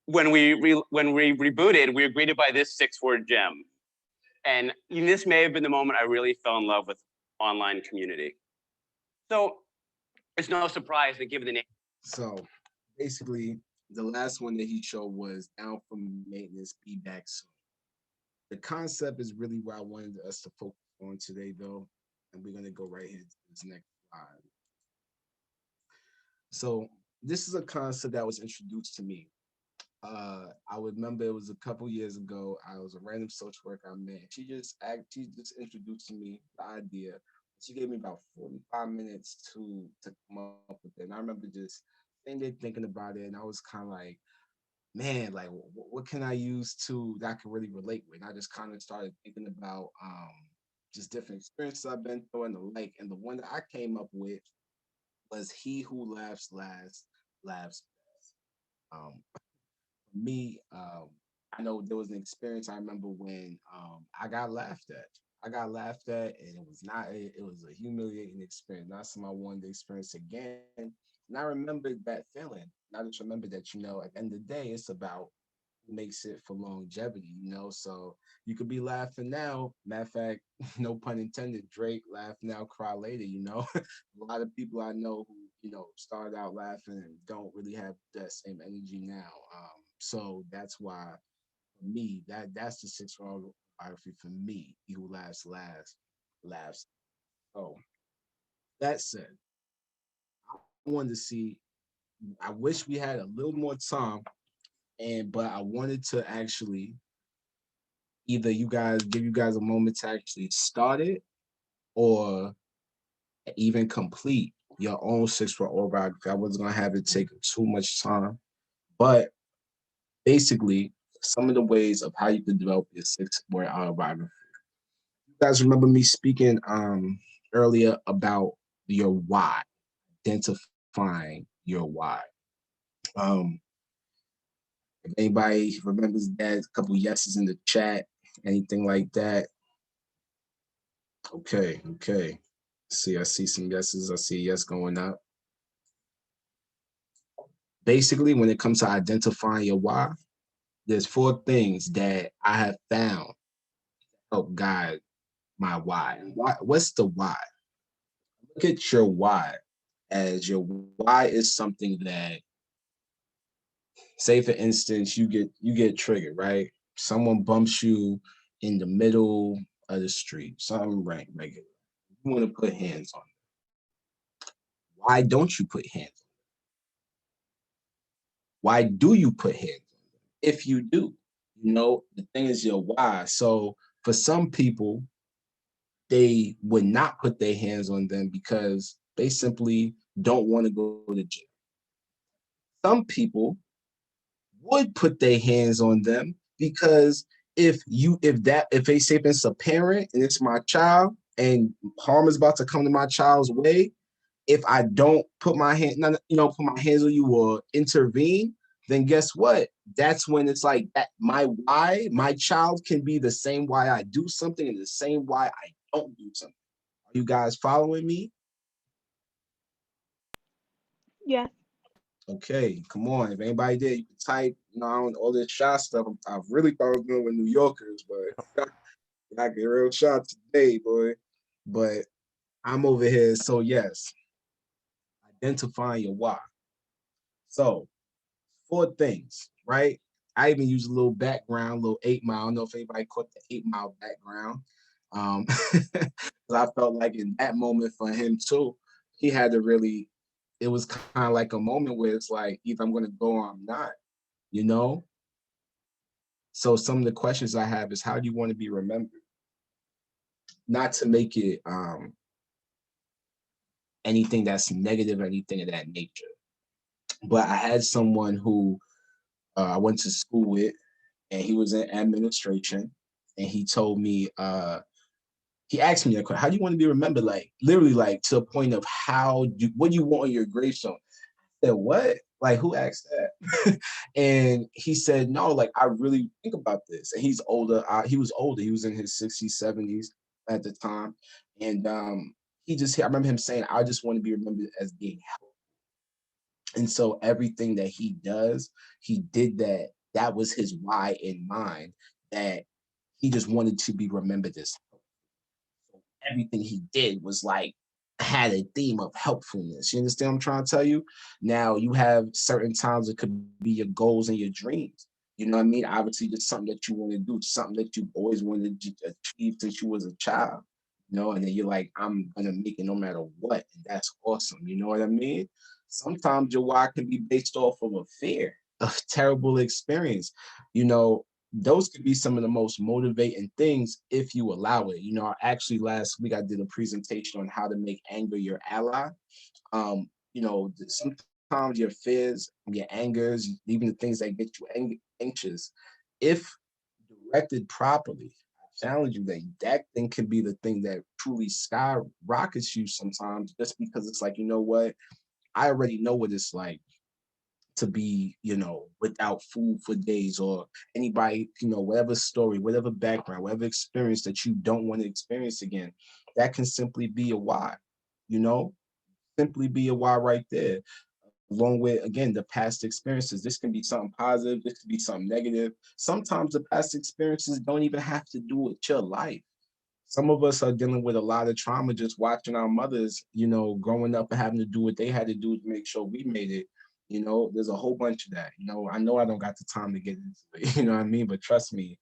when we rebooted, we were greeted by this 6-word gem. And this may have been the moment I really fell in love with online community. So it's no surprise that given the name. So basically, the last one that he showed was down from maintenance, be back soon. The concept is really where I wanted us to focus on today, though. And we're going to go right here to this next slide. So this is a concept that was introduced to me. I remember it was a couple years ago. I was a random social worker I met. She just introduced to me the idea. She gave me about 45 minutes to come up with it. And I remember just sitting there thinking about it, and I was kind of like, man, like what can I use that I can really relate with? And I just kind of started thinking about just different experiences I've been through and the like. And the one that I came up with was he who laughs last laughs best. Me, I know there was an experience I remember when I got laughed at. I got laughed at, and it was a humiliating experience, not something I wanted to experience again. And I remember that feeling. And I just remember that, at the end of the day, it's about who makes it for longevity. So you could be laughing now. Matter of fact, no pun intended, Drake, laugh now, cry later. A lot of people I know who, started out laughing and don't really have that same energy now. So that's why for me, that's the sixth autobiography for me. He who laughs last, laughs. So that said, I wanted to see. I wish we had a little more time, but I wanted to actually either give you guys a moment to actually start it, or even complete your own six-word autobiography. I wasn't gonna have it take too much time, but basically, some of the ways of how you could develop your six-word autobiography. You guys remember me speaking earlier about your why, identifying your why. If anybody remembers that, a couple yeses in the chat, anything like that. Okay. I see some yeses. I see a yes going up. Basically, when it comes to identifying your why, there's 4 things that I have found help guide my why. What's the why? Look at your why as your why is something that, say for instance, you get triggered, right? Someone bumps you in the middle of the street, something regular. You want to put hands on them. Why don't you put hands on them? Why do you put hands on them? If you do, the thing is your why. So for some people, they would not put their hands on them because they simply don't want to go to jail. Some people would put their hands on them because if they say it's a parent and it's my child and harm is about to come to my child's way, if I don't put my hands on you or intervene, then guess what? That's when it's like that. My child can be the same why I do something and the same why I don't do something. Are you guys following me? Yes. Okay, come on. If anybody did, you can type, on all this shot stuff. I really thought I was doing with New Yorkers, but I get real shot today, boy. But I'm over here. So yes, identifying your why. So 4 things, right? I even use a little background, little 8 Mile. I don't know if anybody caught the 8 Mile background. I felt like in that moment for him too, he had to really, it was kind of like a moment where it's like, either I'm going to go or I'm not, you know? So some of the questions I have is, how do you want to be remembered? Not to make it anything that's negative or anything of that nature. But I had someone who I went to school with, and he was in administration, and he told me, he asked me that question, how do you want to be remembered? Like literally, like to a point of what do you want on your gravestone? I said, what? Like, who asked that? And he said, no, like I really think about this. And he's older. He was older. He was in his 60s, 70s at the time. And I remember him saying, I just want to be remembered as being helpful. And so everything that he does, he did that. That was his why in mind, that he just wanted to be remembered as helpful. So everything he did was like, had a theme of helpfulness. You understand what I'm trying to tell you? Now you have certain times it could be your goals and your dreams. You know what I mean? Obviously, just something that you want to do, something that you've always wanted to achieve since you was a child. And then you're like, I'm gonna make it no matter what. And that's awesome. You know what I mean? Sometimes your why can be based off of a fear, a terrible experience. Those could be some of the most motivating things if you allow it. Actually last week I did a presentation on how to make anger your ally. Sometimes your fears, your angers, even the things that get you anxious, if directed properly, I challenge you that thing can be the thing that truly skyrockets you sometimes, just because it's like, you know what? I already know what it's like to be, without food for days, or anybody, whatever story, whatever background, whatever experience that you don't want to experience again, that can simply be a why, simply be a why right there. Along with, again, the past experiences. This can be something positive, this can be something negative. Sometimes the past experiences don't even have to do with your life. Some of us are dealing with a lot of trauma just watching our mothers, growing up and having to do what they had to do to make sure we made it. There's a whole bunch of that. I know I don't got the time to get into it, you know what I mean? But trust me,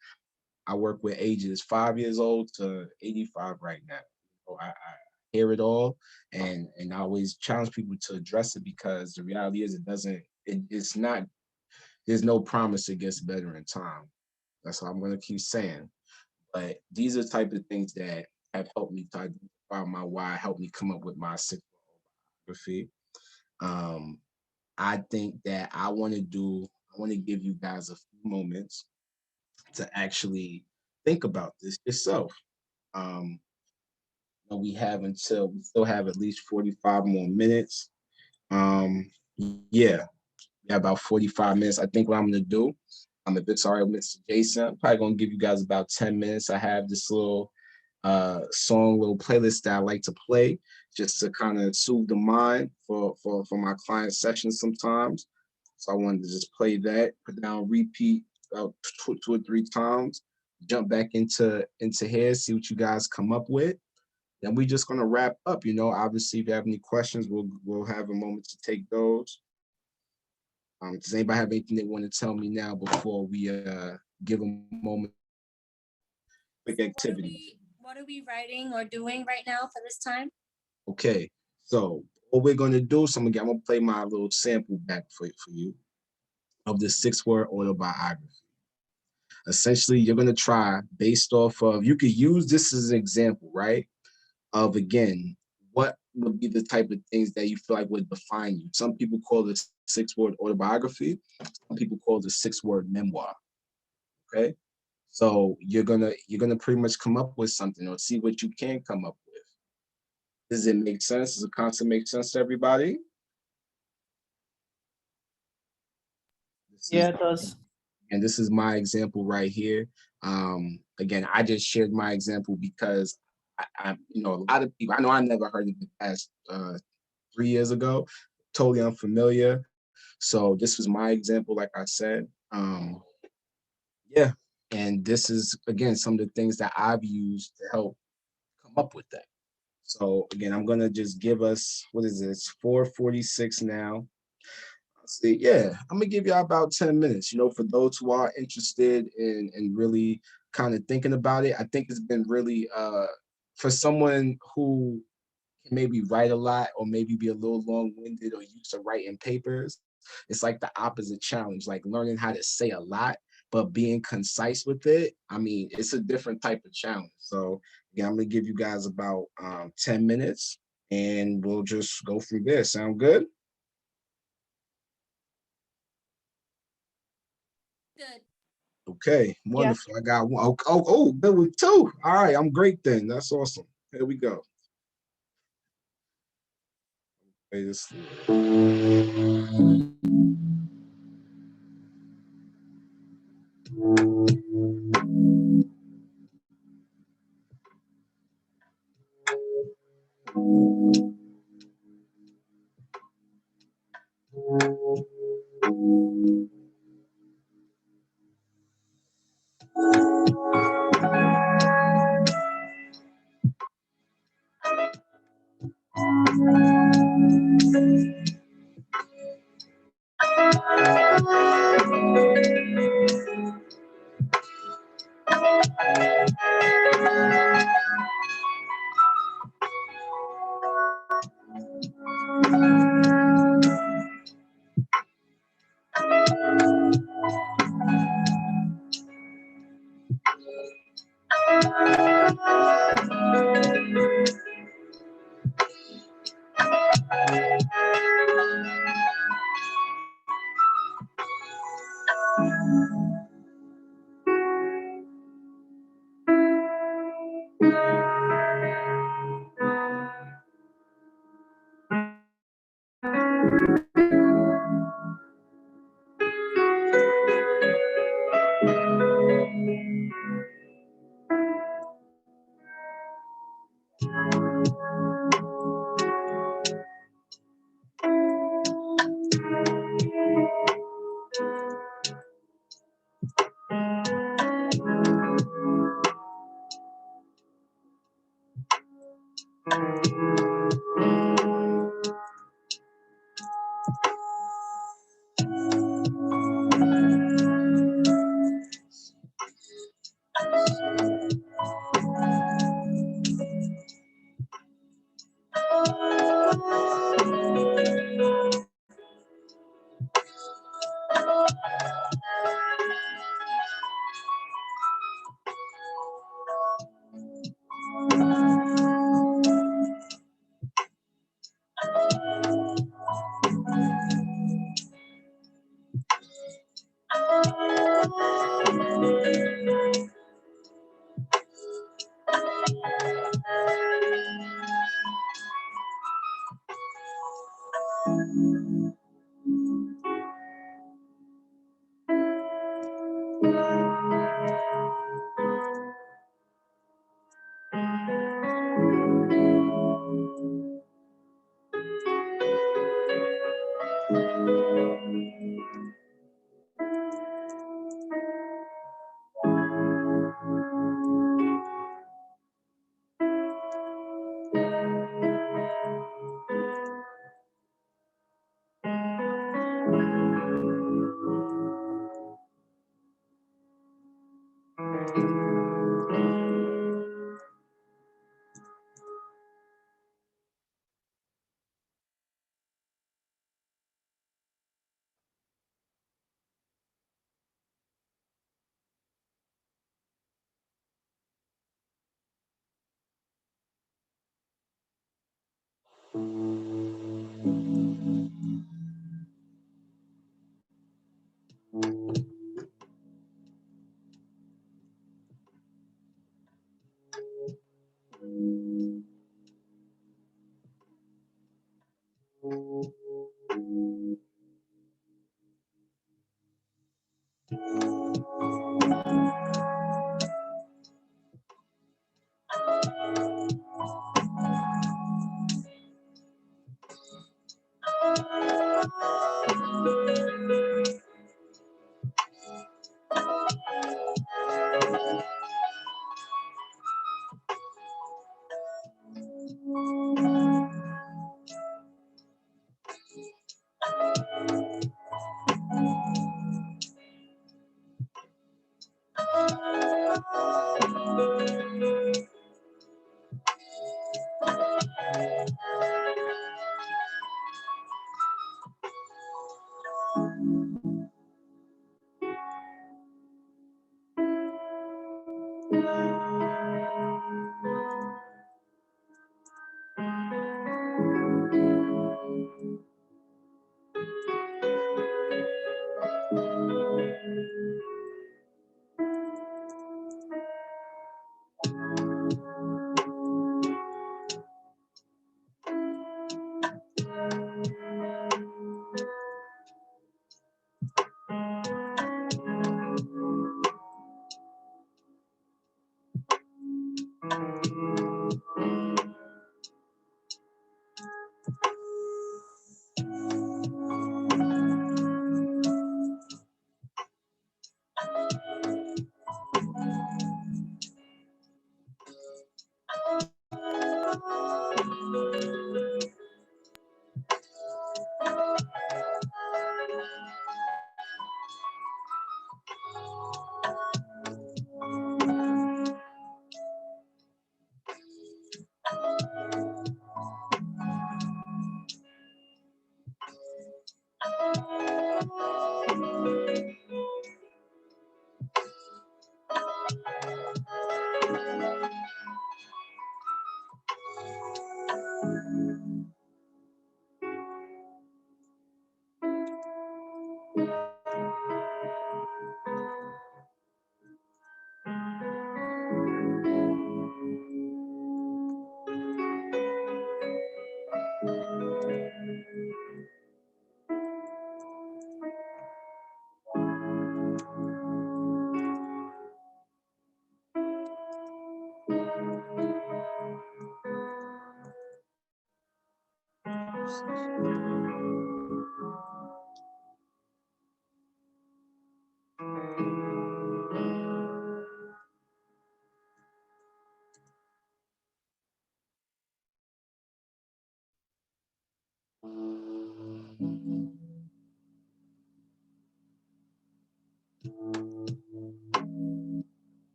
I work with ages 5 years old to 85 right now. I hear it all, and I always challenge people to address it, because the reality is it's not, there's no promise it gets better in time. That's what I'm gonna keep saying. But these are the type of things that have helped me to identify my why, helped me come up with my biography. I think that I want to give you guys a few moments to actually think about this yourself. We still have at least 45 more minutes. Yeah, about 45 minutes. I think what I'm gonna do, if it's all right with Mr. Jason, I'm probably gonna give you guys about 10 minutes. I have this little little playlist that I like to play just to kind of soothe the mind for my client sessions sometimes. So I wanted to just play that, put down repeat about two or three times, jump back into here, see what you guys come up with. Then we're just gonna wrap up. Obviously, if you have any questions, we'll have a moment to take those. Does anybody have anything they want to tell me now before we give a moment? Quick activity. What are we writing or doing right now for this time? Okay, so what we're gonna do, I'm gonna play my little sample back for you of the 6-word autobiography. Essentially, you're gonna try based off of, you could use this as an example, right? Of, again, what would be the type of things that you feel like would define you. Some people call this 6-word autobiography. Some people call it a 6-word memoir. Okay, so you're gonna pretty much come up with something, or see what you can come up with. Does it make sense? Does the concept make sense to everybody? Yeah, it does. And this is my example right here. Again, I just shared my example because a lot of people, I know I never heard of it past 3 years ago, totally unfamiliar. So this was my example, like I said. Yeah, and this is, again, some of the things that I've used to help come up with that. So again, I'm gonna just give us, what is this, 4:46 now. See, yeah, I'm gonna give y'all about 10 minutes, for those who are interested in really kind of thinking about it. I think it's been really, for someone who can maybe write a lot, or maybe be a little long-winded, or used to writing papers, it's like the opposite challenge, like learning how to say a lot, but being concise with it. I mean, it's a different type of challenge. So yeah, I'm gonna give you guys about 10 minutes, and we'll just go through there. Sound good? Good. Okay, wonderful. I got one. There were two. All right, I'm great then. That's awesome. Here we go. Play this.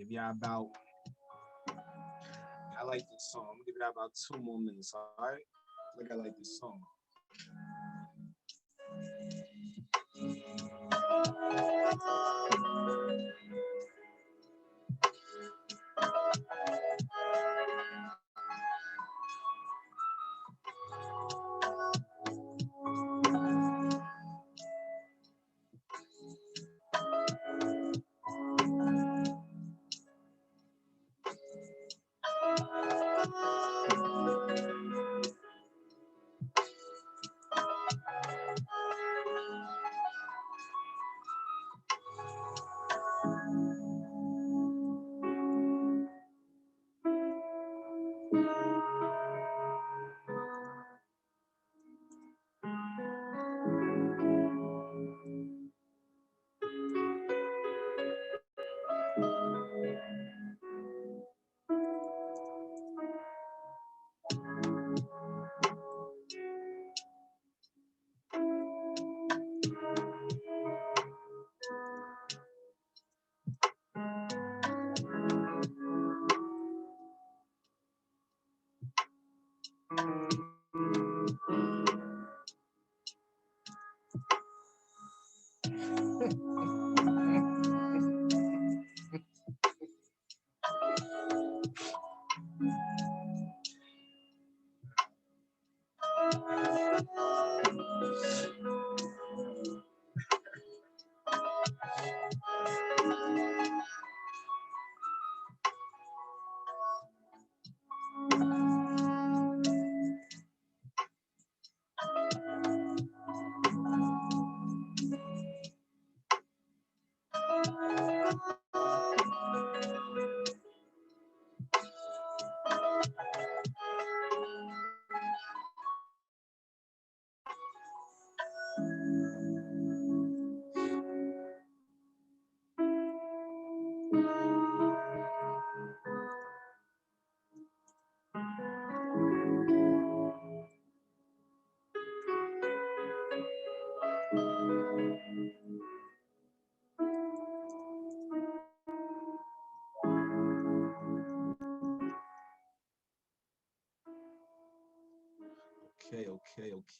Give y'all about, I like this song. I'm gonna give y'all about 2 more minutes, all right? I like this song.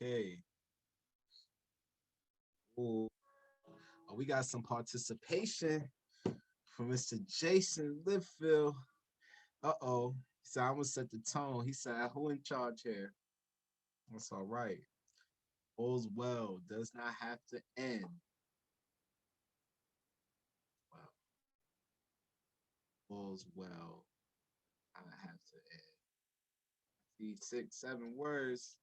Okay. Ooh. Oh, we got some participation from Mr. Jason Littfield. Uh-oh. He said, I'm gonna set the tone. He said, who in charge here? That's all right. All's well does not have to end. Wow. All's well does not have to end. These 6, 7 words.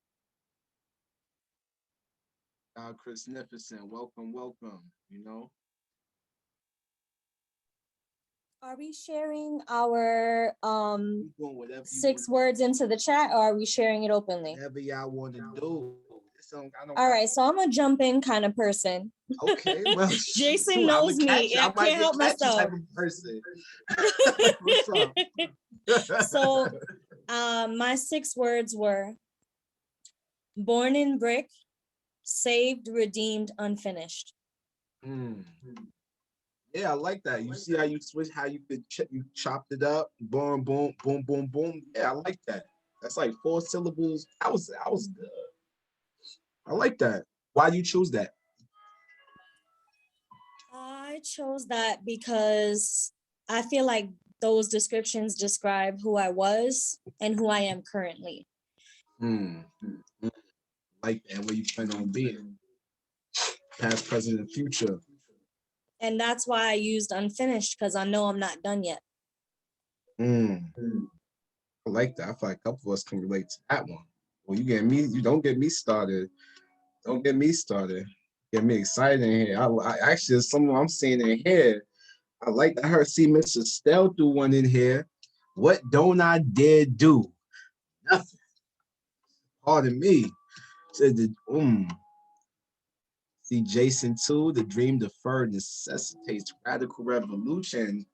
Chris Nicholson, welcome. You know. Are we sharing our You doing whatever you 6 wanna- words into the chat, or are we sharing it openly? Whatever y'all want to do. All right, so I'm a jump in kind of person. Okay, well, Jason shoot, knows I'm a me. catch. I I might can't be a help catchy myself. type of person. What's up? So my 6 words were born in brick, saved, redeemed, unfinished. Yeah, I like that. You see how you switch, how you could you chopped it up, boom, boom, boom, boom, boom. Yeah, I like that. That's like 4 syllables. I was good. I like that. Why do you choose that? I chose that because I feel like those descriptions describe who I was and who I am currently. Like that, where you plan on being. Past, present, and future. And that's why I used unfinished, because I know I'm not done yet. I like that. I feel like a couple of us can relate to that one. Well, you don't get me started. Don't get me started. Get me excited in here. I actually, there's someone I'm seeing in here. I like that. I heard see Mr. Stell do one in here. What don't I dare do? Nothing. Pardon me. Said the See Jason too. The dream deferred necessitates radical revolution.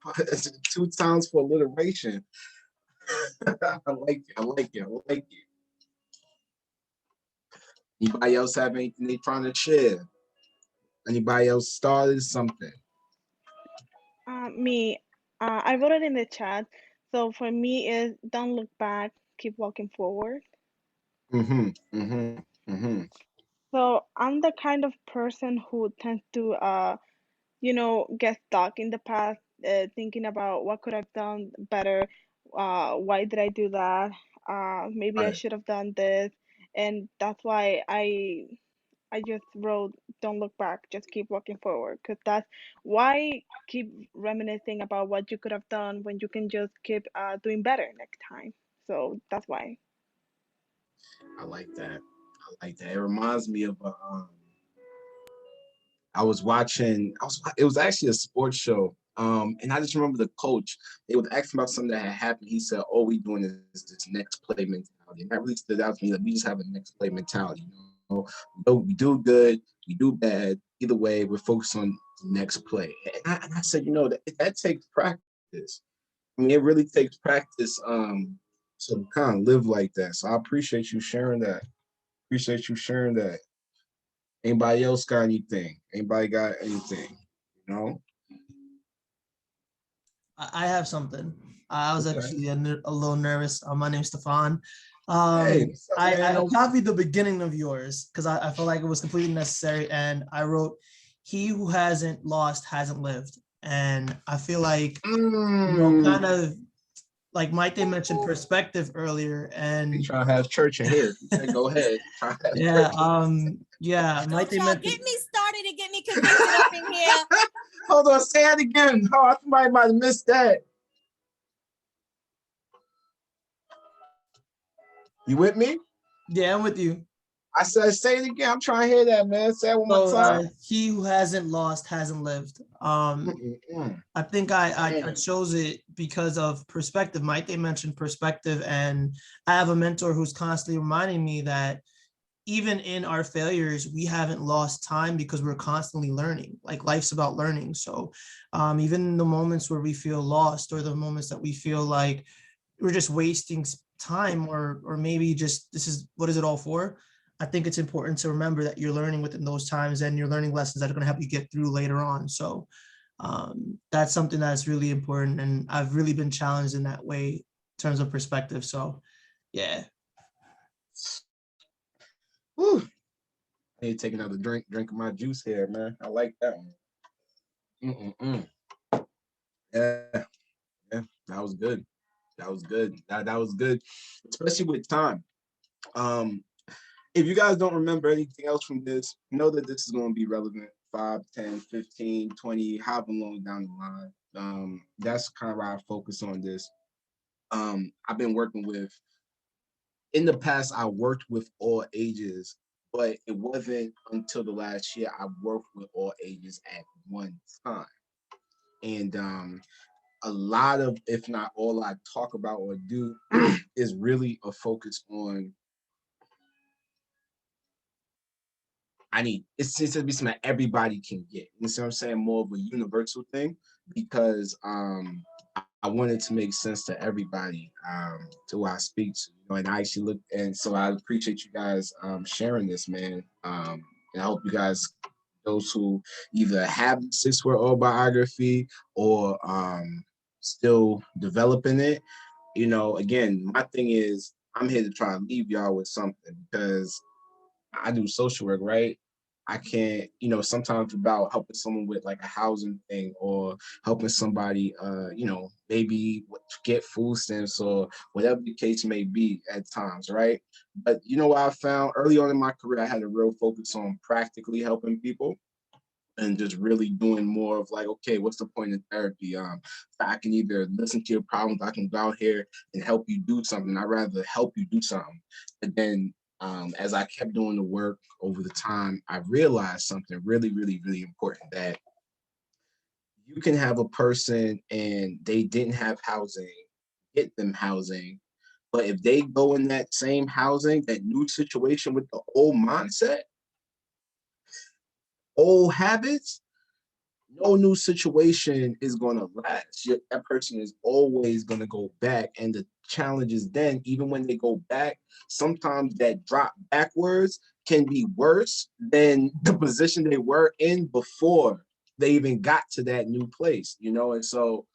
2 times for alliteration. I like it. Anybody else have anything they trying to share? Anybody else started something? Me, I wrote it in the chat. So for me, is don't look back, keep walking forward. Mm-hmm. Mm-hmm. Mm-hmm. So I'm the kind of person who tends to, get stuck in the past, thinking about what could I've done better. Why did I do that? Maybe I Right. should have done this, and that's why I just wrote, "Don't look back, just keep walking forward." Because that's why keep reminiscing about what you could have done when you can just keep doing better next time. So that's why. I like that. I like that. It reminds me of I was watching. It was actually a sports show. And I just remember the coach. They would ask him about something that had happened. He said, "All we doing is this next play mentality." And that really stood out to me. Like we just have a next play mentality. We do good, we do bad. Either way, we're focused on the next play. And I said, that takes practice. I mean, it really takes practice. To kind of live like that. So I appreciate you sharing that. Appreciate you sharing that. Anybody else got anything? Anybody got anything? You know? I have something. I was Okay. actually a little nervous. My name's Stefan. Hey, what's up, man? I copied the beginning of yours because I felt like it was completely necessary. And I wrote, "He who hasn't lost hasn't lived." And I feel like, kind of like Mike, they mentioned perspective earlier. And trying to have church in here. Go ahead. yeah, Mike, they Y'all mentioned. get me started and get me convicted up in here. Hold on, say it again. Oh, somebody might have missed that. You with me? Yeah, I'm with you. I said, say it again. I'm trying to hear that, man. Say it one more time. He who hasn't lost hasn't lived. I think I chose it because of perspective. Mike, they mentioned perspective, and I have a mentor who's constantly reminding me that even in our failures, we haven't lost time because we're constantly learning. Like life's about learning. So even in the moments where we feel lost, or the moments that we feel like we're just wasting time, or maybe just what is it all for? I think it's important to remember that you're learning within those times, and you're learning lessons that are going to help you get through later on. So that's something that's really important. And I've really been challenged in that way in terms of perspective. So yeah. Whew. I need to take another drink of my juice here, man. I like that one. Yeah, that was good. That was good. That was good, especially with time. If you guys don't remember anything else from this, know that this is going to be relevant 5, 10, 15, 20, however long down the line. That's kind of why I focus on this. I've been working with, in the past, I worked with all ages, but it wasn't until the last year I worked with all ages at one time. And a lot of, if not all I talk about or do is really a focus on, it's to be something that everybody can get. You see what I'm saying? More of a universal thing, because I wanted to make sense to everybody, to who I speak to. And I actually look, and so I appreciate you guys sharing this, man. And I hope you guys, those who either have the 6-word autobiography or still developing it, again, my thing is I'm here to try and leave y'all with something, because I do social work, right? I can't, sometimes about helping someone with like a housing thing, or helping somebody, maybe get food stamps or whatever the case may be at times, right? But what I found early on in my career, I had a real focus on practically helping people, and just really doing more of like, okay, what's the point of therapy? I can either listen to your problems, I can go out here and help you do something. I'd rather help you do something. But then as I kept doing the work over the time, I realized something really, really, really important, that you can have a person and they didn't have housing, get them housing, but if they go in that same housing, that new situation with the old mindset, old habits, no new situation is going to last. That person is always going to go back. And the challenge is then, even when they go back, sometimes that drop backwards can be worse than the position they were in before they even got to that new place, And so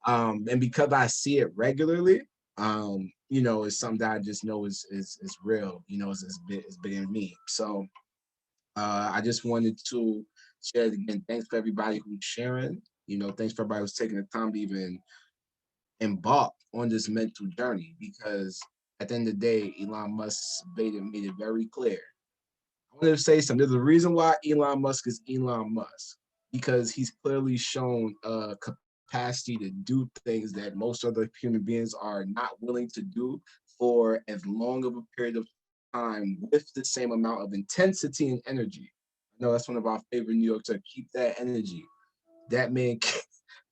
And because I see it regularly, you know, it's something that I just know is real, you know, it's big in me. So I just wanted to share it again. Thanks for everybody who's sharing, you know, thanks for everybody who's taking the time to even embark on this mental journey, because at the end of the day, Elon Musk made it very clear. I wanted to say something. There's a reason why Elon Musk is Elon Musk, because he's clearly shown a capacity to do things that most other human beings are not willing to do for as long of a period of time with the same amount of intensity and energy. I know that's one of our favorite New Yorkers. Keep that energy. That man,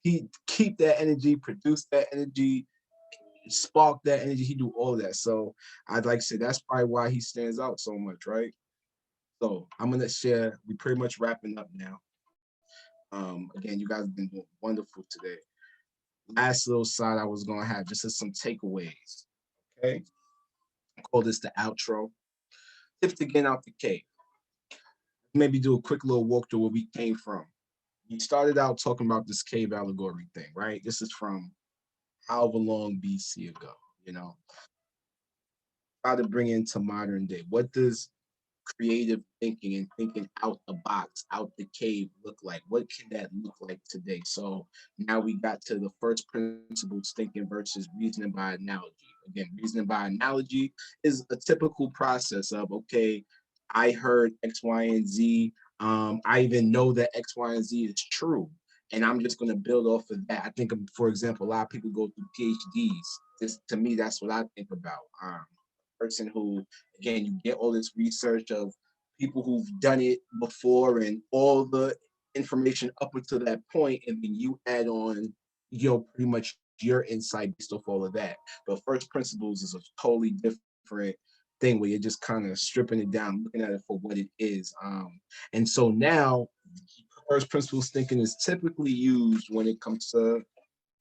he keep that energy, produce that energy, spark that energy. He do all that. So I'd like to say that's probably why he stands out so much, right? So I'm gonna share. We pretty much wrapping up now. Again, you guys have been doing wonderful today. Last little side I was gonna have just as some takeaways. Okay, I call this the outro. Tips to get out the cave. Maybe do a quick little walkthrough where we came from. We started out talking about this cave allegory thing, right? This is from however long BC ago, you know. Try to bring it into modern day. What does creative thinking and thinking out the box, out the cave look like? What can that look like today? So now we got to the first principles thinking versus reasoning by analogy. Again, reasoning by analogy is a typical process of, okay, I heard X, Y, and Z. I even know that X, Y, and Z is true. And I'm just going to build off of that. I think, for example, a lot of people go through PhDs. To me, that's what I think about. Person who, again, you get all this research of people who've done it before and all the information up until that point, and then you add on, you know, pretty much your insight based off all of that. But first principles is a totally different thing where you're just kind of stripping it down, looking at it for what it is. And so now first principles thinking is typically used when it comes to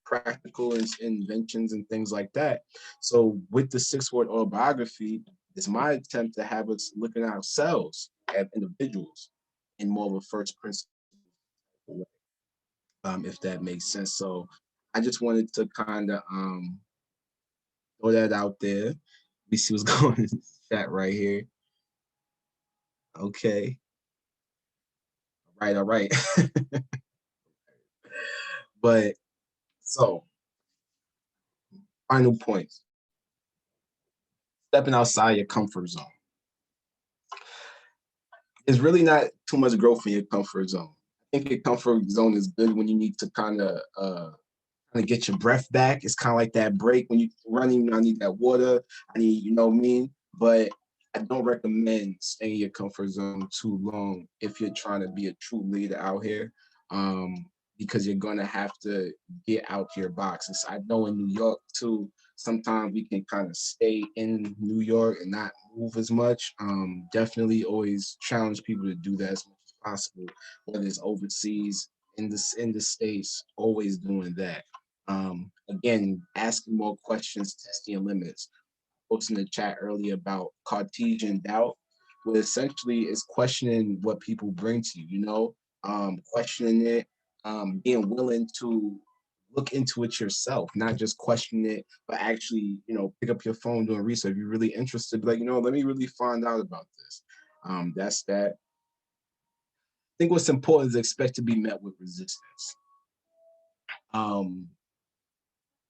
practical inventions and things like that. So with the 6-word autobiography, it's my attempt to have us looking at ourselves as individuals in more of a first principle way, if that makes sense. So I just wanted to kind of throw that out there. We see what's going in the chat right here. Okay. All right. But so final points. Stepping outside your comfort zone. There's really not too much growth in your comfort zone. I think your comfort zone is good when you need to kind of get your breath back. It's kind of like that break when you're running. I need that water. I need, you know what I mean? But I don't recommend staying in your comfort zone too long if you're trying to be a true leader out here, because you're going to have to get out your boxes. I know in New York too, sometimes we can kind of stay in New York and not move as much. Definitely always challenge people to do that as much as possible, whether it's overseas, in the States, always doing that. Again, asking more questions, testing your limits. Posted in the chat earlier about Cartesian doubt, where essentially is questioning what people bring to you, you know, questioning it, being willing to look into it yourself, not just question it, but actually, you know, pick up your phone, doing research. If you're really interested, like, you know, let me really find out about this. That's that. I think what's important is expect to be met with resistance.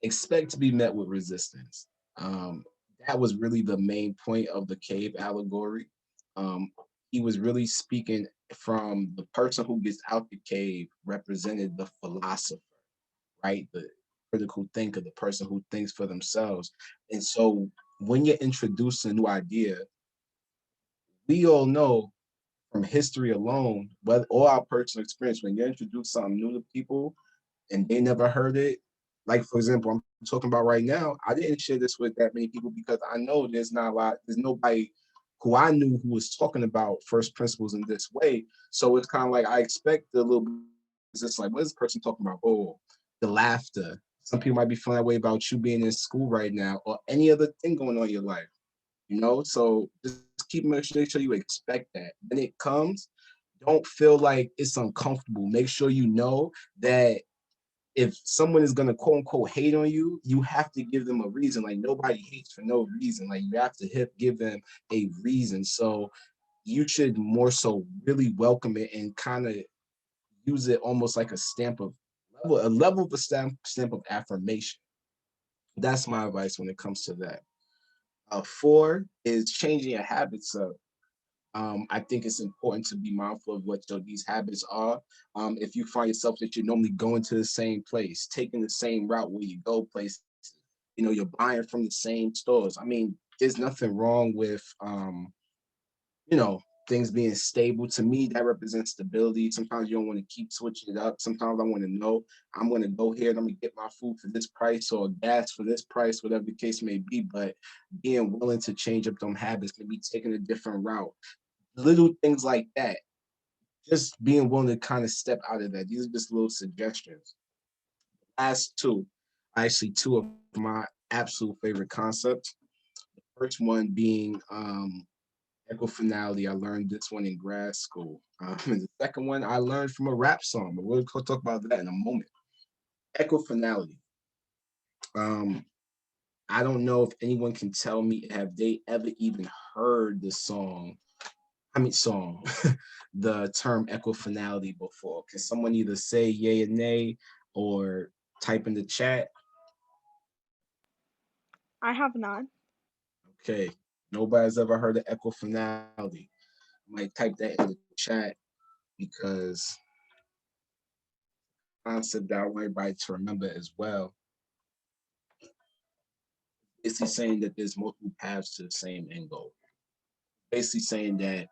Expect to be met with resistance. That was really the main point of the cave allegory. He was really speaking from the person who gets out the cave represented the philosopher, right? The critical thinker, the person who thinks for themselves. And so when you're introducing a new idea, we all know from history alone, but all our personal experience, when you introduce something new to people and they never heard it, like for example, I'm talking about right now, I didn't share this with that many people because I know there's nobody who I knew who was talking about first principles in this way. So it's kind of like I expect a little bit, it's just like, what is this person talking about? Oh, the laughter. Some people might be feeling that way about you being in school right now or any other thing going on in your life, you know? So just make sure you expect that. When it comes, don't feel like it's uncomfortable. Make sure you know that if someone is gonna quote unquote hate on you, you have to give them a reason. Like nobody hates for no reason. Like you have to give them a reason. So you should more so really welcome it and kind of use it almost like a level of a stamp of affirmation. That's my advice when it comes to that. 4 is changing your habits up. I think it's important to be mindful of what these habits are. If you find yourself that you're normally going to the same place, taking the same route where you go places, you're buying from the same stores. I mean, there's nothing wrong with, things being stable. To me, that represents stability. Sometimes you don't want to keep switching it up. Sometimes I want to know I'm going to go here and I'm going to get my food for this price or gas for this price, whatever the case may be. But being willing to change up them habits, maybe taking a different route, little things like that. Just being willing to kind of step out of that. These are just little suggestions. Last 2, actually 2 of my absolute favorite concepts. The first one being equifinality. I learned this one in grad school. And the second one I learned from a rap song, but we'll talk about that in a moment. Equifinality. I don't know if anyone can tell me, have they ever even heard the the term equifinality before? Can someone either say yay or nay or type in the chat? I have not. Okay, nobody's ever heard of equifinality. I might type that in the chat because concept that I want everybody to remember as well. Basically saying that there's multiple paths to the same end goal. Basically saying that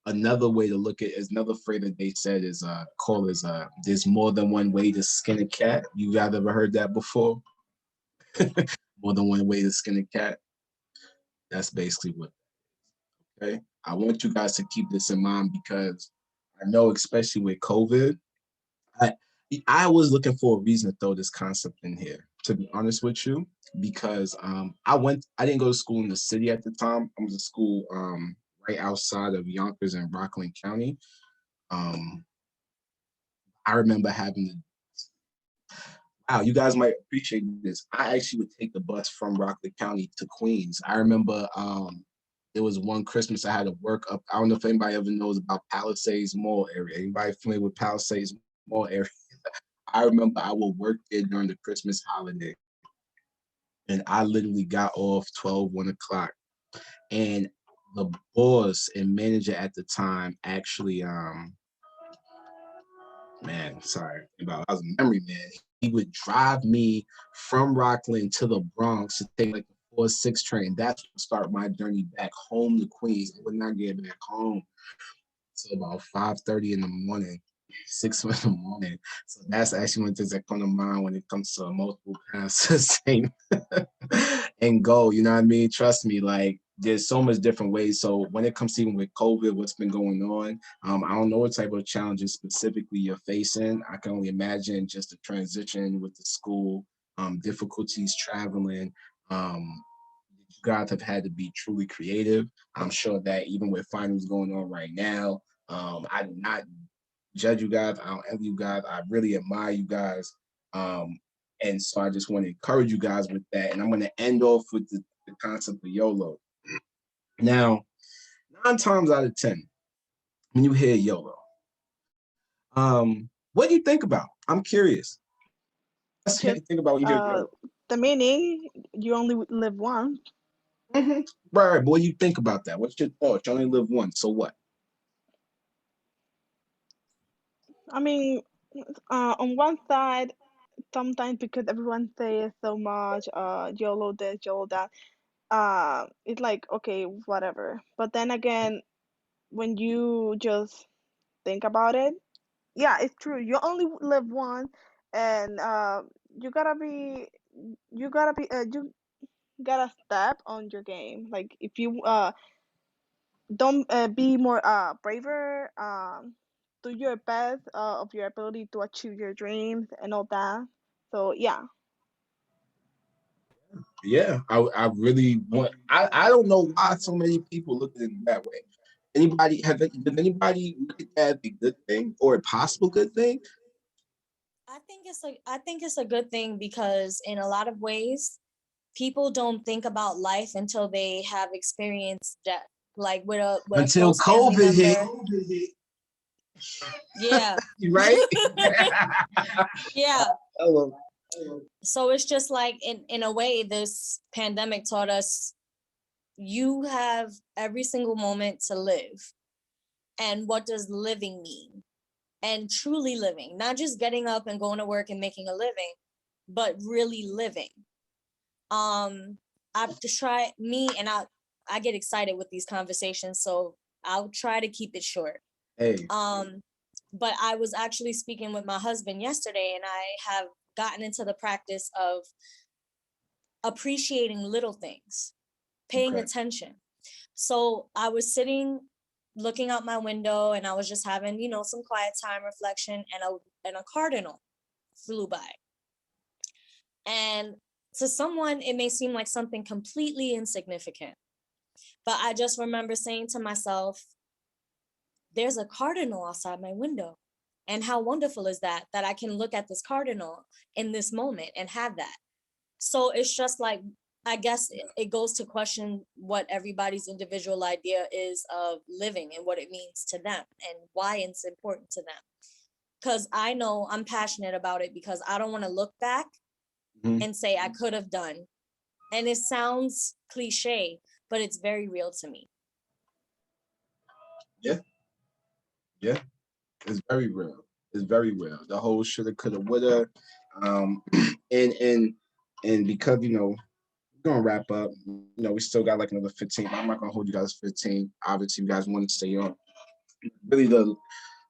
another way to look at it, another phrase that they said is there's more than one way to skin a cat. You guys ever heard that before? More than one way to skin a cat. That's basically what. Okay, I want you guys to keep this in mind because I know, especially with COVID, I was looking for a reason to throw this concept in here, to be honest with you, because I didn't go to school in the city at the time. I was in school right outside of Yonkers in Rockland County. I remember wow, you guys might appreciate this. I actually would take the bus from Rockland County to Queens. I remember there was one Christmas I had to work up. I don't know if anybody ever knows about Palisades Mall area. Anybody familiar with Palisades Mall area? I remember I would work there during the Christmas holiday. And I literally got off 1 o'clock. And the boss and manager at the time actually, man, sorry, I was a memory man. He would drive me from Rockland to the Bronx to take like the 4-6 train. That's to start my journey back home to Queens. I would not get back home till about 5:30 in the morning, 6 in the morning. So that's actually one of the things that come to mind when it comes to multiple paths to the same and go. You know what I mean? Trust me, like there's so much different ways. So when it comes to even with COVID, what's been going on, I don't know what type of challenges specifically you're facing. I can only imagine just the transition with the school, difficulties traveling. You guys have had to be truly creative. I'm sure that even with finals going on right now, I do not judge you guys. I don't envy you guys. I really admire you guys. And so I just want to encourage you guys with that. And I'm going to end off with the concept of YOLO. Now, 9 times out of 10, when you hear YOLO, what do you think about? I'm curious. What do you think about when you hear YOLO? The meaning, you only live once. Mm-hmm. Right, but what do you think about that? What's your thoughts? You only live once, so what? I mean, on one side, sometimes because everyone says so much, YOLO this, YOLO that, it's like, okay, whatever. But then again, when you just think about it, yeah, it's true. You only live once, and you gotta be, you gotta be, you gotta step on your game. Like if you don't be more braver, do your best of your ability to achieve your dreams and all that. So yeah. Yeah, I really want. I don't know why so many people look at it that way. Did anybody look at that as a good thing or a possible good thing? I think it's a good thing because in a lot of ways, people don't think about life until they have experienced death, like with a Until close family COVID hit. member. Yeah. Right? Yeah. Hello. So it's just like in a way, this pandemic taught us you have every single moment to live. And what does living mean? And truly living, not just getting up and going to work and making a living, but really living. I've to try me and I get excited with these conversations, so I'll try to keep it short. Hey. But I was actually speaking with my husband yesterday, and I have gotten into the practice of appreciating little things, paying attention. So I was sitting looking out my window and I was just having, some quiet time reflection, and a cardinal flew by. And to someone, it may seem like something completely insignificant. But I just remember saying to myself, there's a cardinal outside my window. And how wonderful is that I can look at this cardinal in this moment and have that. So it's just like, I guess it goes to question what everybody's individual idea is of living and what it means to them and why it's important to them. Because I know I'm passionate about it because I don't want to look back and say I could have done. And it sounds cliche, but it's very real to me. Yeah. Yeah. It's very real. It's very real. The whole shoulda, coulda, woulda. And because, we're gonna wrap up. We still got like another 15. I'm not gonna hold you guys 15. Obviously, you guys want to stay on. Really, the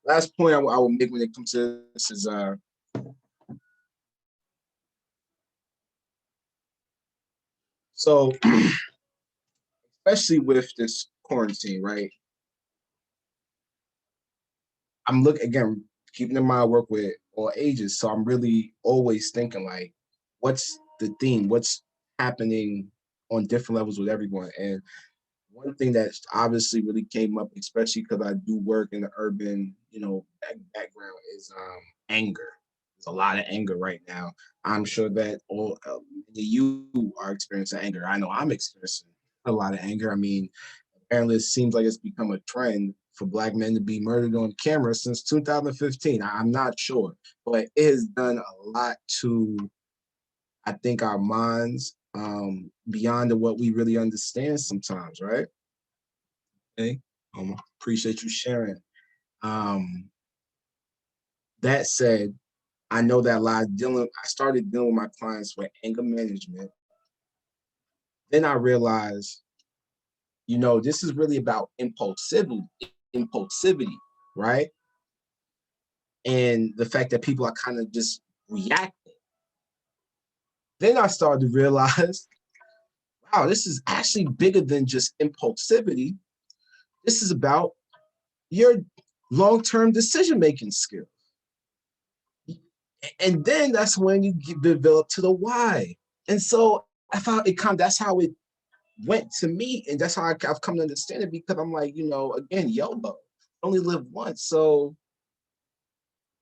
last point I will make when it comes to this is so especially with this quarantine, right? I'm again, keeping in mind I work with all ages, so I'm really always thinking like, what's the theme? What's happening on different levels with everyone? And one thing that obviously really came up, especially because I do work in the urban, background, is anger. There's a lot of anger right now. I'm sure that all you are experiencing anger. I know I'm experiencing a lot of anger. I mean, apparently it seems like it's become a trend for Black men to be murdered on camera since 2015. I'm not sure, but it has done a lot to, I think, our minds beyond what we really understand sometimes, right? Okay, appreciate you sharing. That said, I know that a lot I started dealing with my clients with anger management. Then I realized, this is really about impulsivity, right? And the fact that people are kind of just reacting. Then I started to realize, wow, this is actually bigger than just impulsivity. This is about your long-term decision-making skill. And then that's when you develop to the why. And so I found that's how it went to me. And that's how I've come to understand it, because I'm like, again, YOLO, only live once. So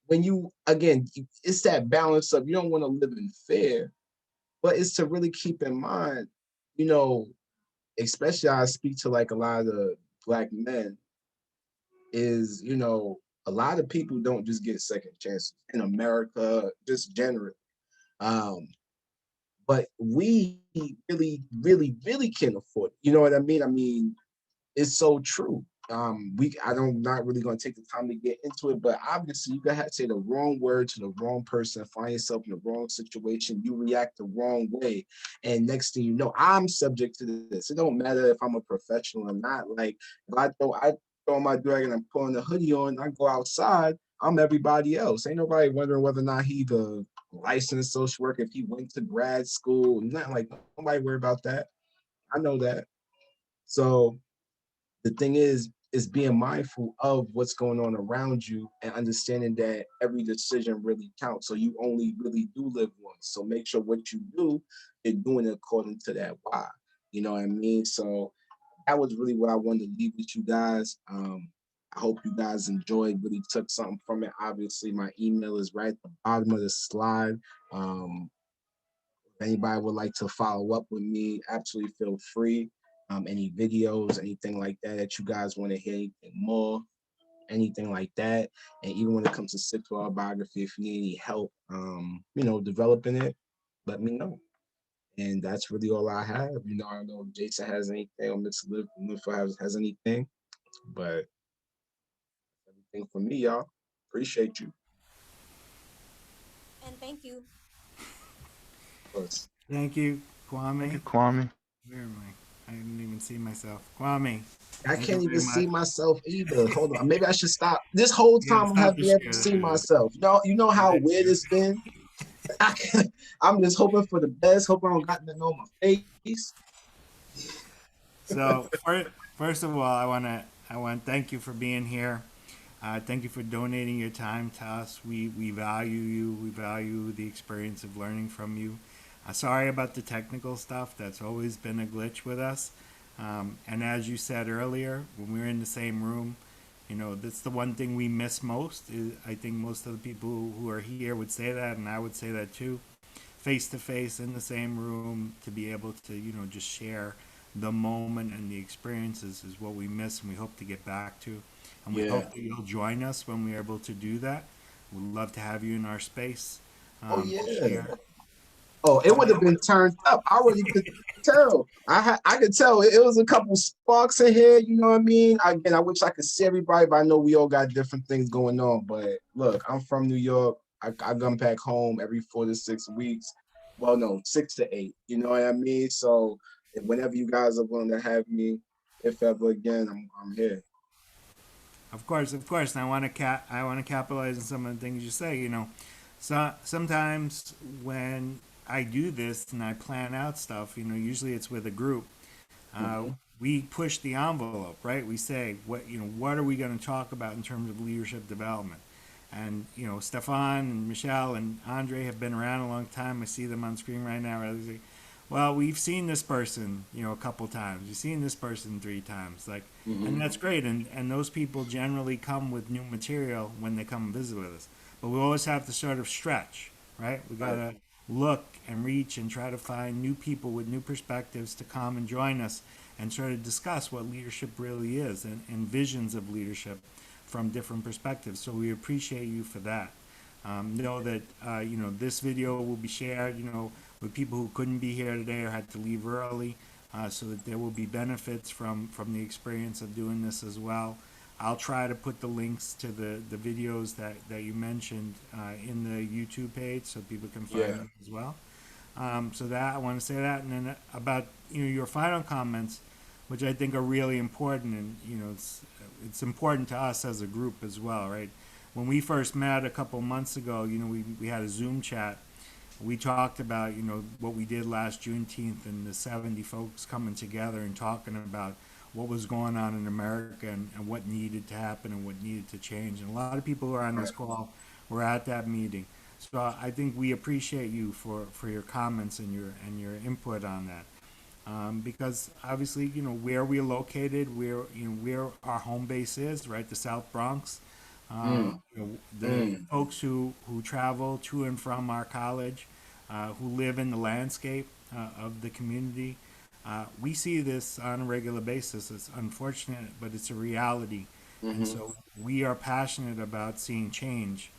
when it's that balance of, you don't want to live in fear, but it's to really keep in mind, especially I speak to like a lot of the Black men, is, a lot of people don't just get second chances in America, just generally. But we really, really, really can afford it. You know what I mean? I mean, it's so true. I'm not really going to take the time to get into it, but obviously you gotta say the wrong word to the wrong person, find yourself in the wrong situation, you react the wrong way, and next thing you know, I'm subject to this. It don't matter if I'm a professional or not. Like, if I throw my drag and I'm pulling the hoodie on, I go outside, I'm everybody else. Ain't nobody wondering whether or not he's a licensed social worker, if he went to grad school, nothing. Like, nobody worry about that. I know that. So the thing is being mindful of what's going on around you and understanding that every decision really counts. So you only really do live once. So make sure what you do, you're doing it according to that why. You know what I mean? So that was really what I wanted to leave with you guys. I hope you guys enjoyed, really took something from it. Obviously, my email is right at the bottom of the slide. If anybody would like to follow up with me, absolutely feel free. Any videos, anything like that you guys want to hear anything more, anything like that. And even when it comes to sixth autobiography, if you need any help, developing it, let me know. And that's really all I have. I don't know if Jason has anything or Mr. Liv has anything, but everything from me, y'all. Appreciate you. And thank you. Of course. Thank you, Kwame. Thank you, Kwame. Where am I? I didn't even see myself. Kwame. I thank can't you even very see much. myself either. Hold on. Maybe I should stop. This whole Yeah, time I'm stop having the yet to share. see myself. You know how weird it's been? I'm just hoping for the best. Hoping I don't got to know my face. So first of all, I want to thank you for being here. Thank you for donating your time to us. We value you. We value the experience of learning from you. Sorry about the technical stuff. That's always been a glitch with us. And as you said earlier, when we were in the same room, that's the one thing we miss most. I think most of the people who are here would say that, and I would say that too. Face to face in the same room, to be able to just share the moment and the experiences is what we miss, and we hope to get back to. And we hope that you'll join us when we are able to do that. We'd love to have you in our space. Oh To yeah. share. Oh, it would have been turned up. I already could tell. I could tell it was a couple sparks in here. You know what I mean? Again, I wish I could see everybody, but I know we all got different things going on. But look, I'm from New York. I come back home every 4 to 6 weeks. Well, no, 6 to 8. You know what I mean? So whenever you guys are willing to have me, if ever again, I'm here. Of course. And I want to capitalize on some of the things you say. So sometimes when I do this and I plan out stuff, usually it's with a group. We push the envelope, right? We say, what are we going to talk about in terms of leadership development? And Stefan and Michelle and Andre have been around a long time. I see them on screen right now. They say, well, we've seen this person, a couple times. We've seen this person 3 times, and that's great. And those people generally come with new material when they come and visit with us. But we always have to sort of stretch, right? We gotta look and reach and try to find new people with new perspectives to come and join us and sort of discuss what leadership really is and visions of leadership from different perspectives. So we appreciate you for that. Know that this video will be shared with people who couldn't be here today or had to leave early, so that there will be benefits from the experience of doing this as well. I'll try to put the links to the videos that you mentioned in the YouTube page so people can find them as well. So that I want to say that, and then about your final comments, which I think are really important, and it's important to us as a group as well, right? When we first met a couple months ago, we had a Zoom chat. We talked about what we did last Juneteenth and the 70 folks coming together and talking about what was going on in America and what needed to happen and what needed to change. And a lot of people who are on this call were at that meeting. So I think we appreciate you for your comments and your input on that. Because obviously, where we're located, where our home base is, right, the South Bronx. The folks who travel to and from our college, who live in the landscape of the community, we see this on a regular basis. It's unfortunate, but it's a reality. And so we are passionate about seeing change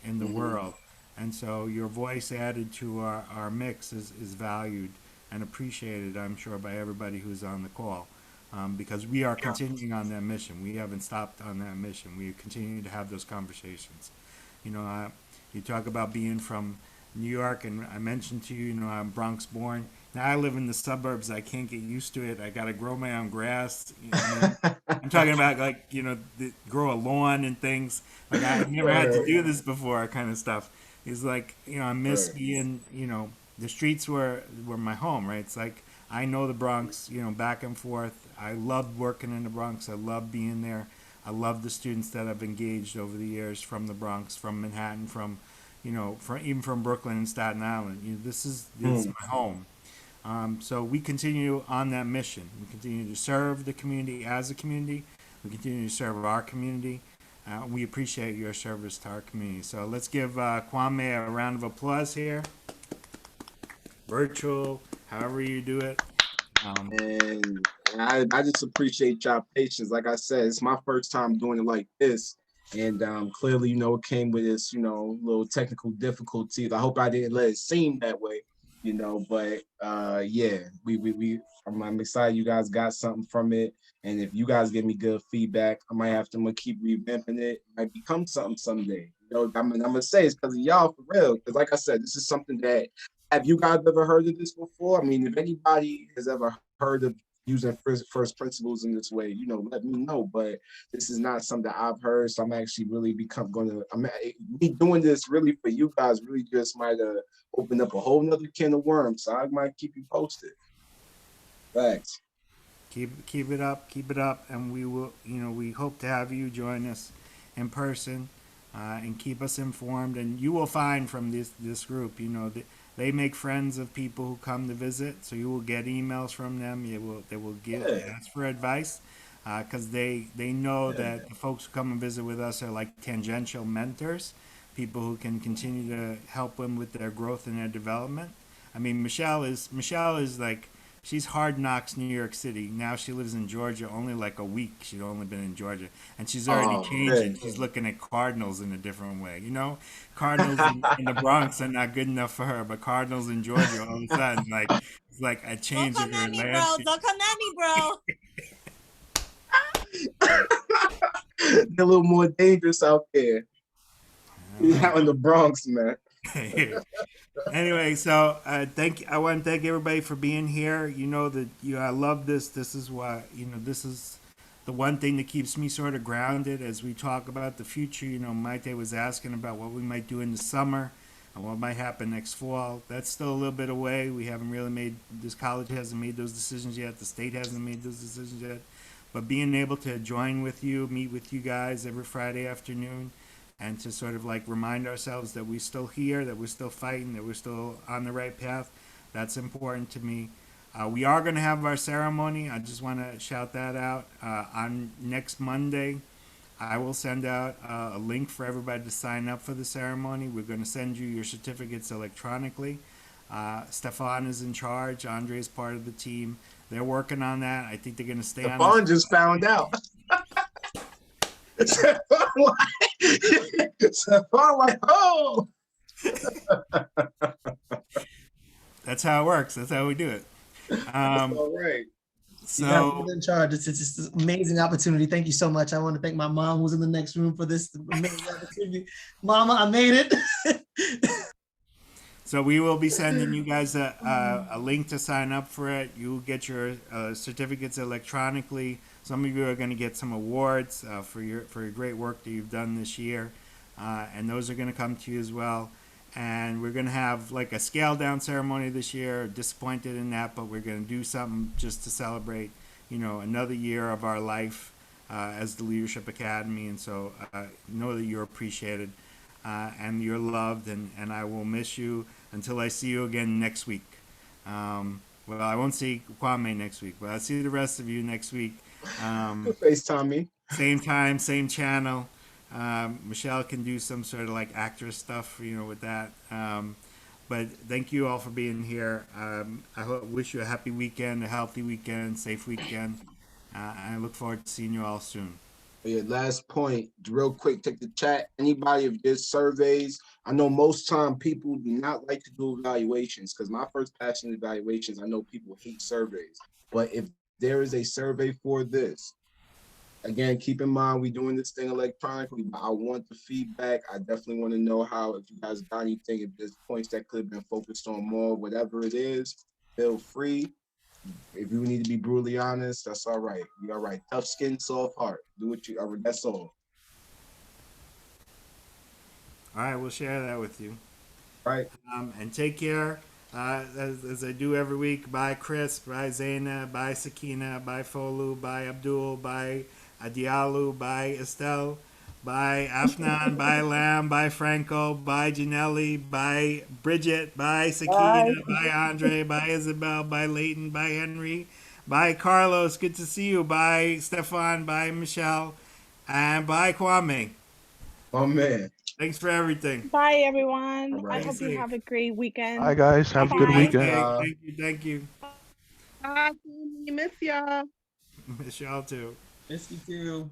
in the world. And so your voice added to our mix is valued and appreciated, I'm sure, by everybody who's on the call. Because we are continuing on that mission. We haven't stopped on that mission. We continue to have those conversations. You talk about being from New York, and I mentioned to you, I'm Bronx born. Now I live in the suburbs. I can't get used to it. I got to grow my own grass. I'm talking about grow a lawn and things. Like I never had to do this before, kind of stuff. It's like, I miss being, the streets were my home, right? It's like, I know the Bronx, back and forth. I loved working in the Bronx. I love being there. I love the students that I've engaged over the years from the Bronx, from Manhattan, from even from Brooklyn and Staten Island. This is my home. So we continue on that mission. We continue to serve the community as a community, we continue to serve our community. We appreciate your service to our community. So let's give Kwame a round of applause here. Virtual, however you do it. And I just appreciate y'all patience. Like I said, it's my first time doing it like this. And clearly, it came with its, little technical difficulties. I hope I didn't let it seem that way, but yeah, I'm excited you guys got something from it. And if you guys give me good feedback, I might have to keep revamping it. It might become something someday. I'm gonna say it's because of y'all for real. Because like I said, this is something that, have you guys ever heard of this before? I mean, if anybody has ever heard of using first principles in this way, let me know. But this is not something I've heard, so I'm actually really me doing this really for you guys really just might open up a whole nother can of worms. So I might keep you posted. Thanks. Keep it up, and we will. We hope to have you join us in person and keep us informed. And you will find from this group, they make friends of people who come to visit, so you will get emails from them. They will ask for advice because they know that the folks who come and visit with us are like tangential mentors, people who can continue to help them with their growth and their development. I mean, Michelle is like, she's hard knocks New York City. Now she lives in Georgia only like a week. She's only been in Georgia. And she's already changed it. She's looking at Cardinals in a different way. Cardinals in the Bronx are not good enough for her, but Cardinals in Georgia all of a sudden, it's like a change of her landscape. Don't come at me, bro. They're a little more dangerous out there. Out in the Bronx, man. Anyway, so I want to thank everybody for being here. I love this. This is why, this is the one thing that keeps me sort of grounded as we talk about the future. Maite was asking about what we might do in the summer and what might happen next fall. That's still a little bit away. We haven't really this college hasn't made those decisions yet. The state hasn't made those decisions yet. But being able to join with you, meet with you guys every Friday afternoon, and to sort of remind ourselves that we're still here, that we're still fighting, that we're still on the right path. That's important to me. We are going to have our ceremony. I just want to shout that out. On next Monday, I will send out a link for everybody to sign up for the ceremony. We're going to send you your certificates electronically. Stefan is in charge. Andre is part of the team. They're working on that. I think they're going to stay on. Stefan just found out. Oh. That's how it works. That's how we do it. All right. So in charge. It's just an amazing opportunity. Thank you so much. I want to thank my mom who's in the next room for this amazing opportunity. Mama, I made it. So we will be sending you guys a link to sign up for it. You'll get your certificates electronically. Some of you are going to get some awards for your great work that you've done this year, and those are going to come to you as well. And we're going to have like a scale down ceremony this year. Disappointed in that, but we're going to do something just to celebrate, another year of our life as the Leadership Academy. And so know that you're appreciated and you're loved, and I will miss you until I see you again next week. Well, I won't see Kwame next week, but I'll see the rest of you next week. FaceTime me. Same time, same channel. Michelle can do some sort of like actress stuff, with that. But thank you all for being here. I wish you a happy weekend, a healthy weekend, safe weekend. And I look forward to seeing you all soon. Yeah, last point, real quick, take the chat. Anybody, if there's surveys, I know most time people do not like to do evaluations because my first passion is evaluations. I know people hate surveys, but if there is a survey for this, again, keep in mind we're doing this thing electronically, but I want the feedback. I definitely want to know if you guys got anything, if there's points that could have been focused on more, whatever it is, feel free. If you need to be brutally honest, that's all right. You're all right. Tough skin, soft heart. Do what you are. That's all. All right, we'll share that with you. All right. And take care. As I do every week, bye Chris, bye Zaina, bye Sakina, bye Folu, bye Abdul, bye Adialu, bye Estelle, bye Afnan, bye Lam, bye Franco, bye Janelli, bye Bridget, bye Sakina, bye Andre, bye Isabel, bye Leighton, bye Henry, Bye, Carlos. Good to see you. Bye, Stefan. Bye, Michelle. And bye, Kwame. Oh man. Thanks for everything. Bye, everyone. All I right. hope you have a great weekend. Hi, guys. Have a good Bye-bye. weekend. Thank you. Thank you. Bye. Miss y'all. Michelle, too. Miss you too.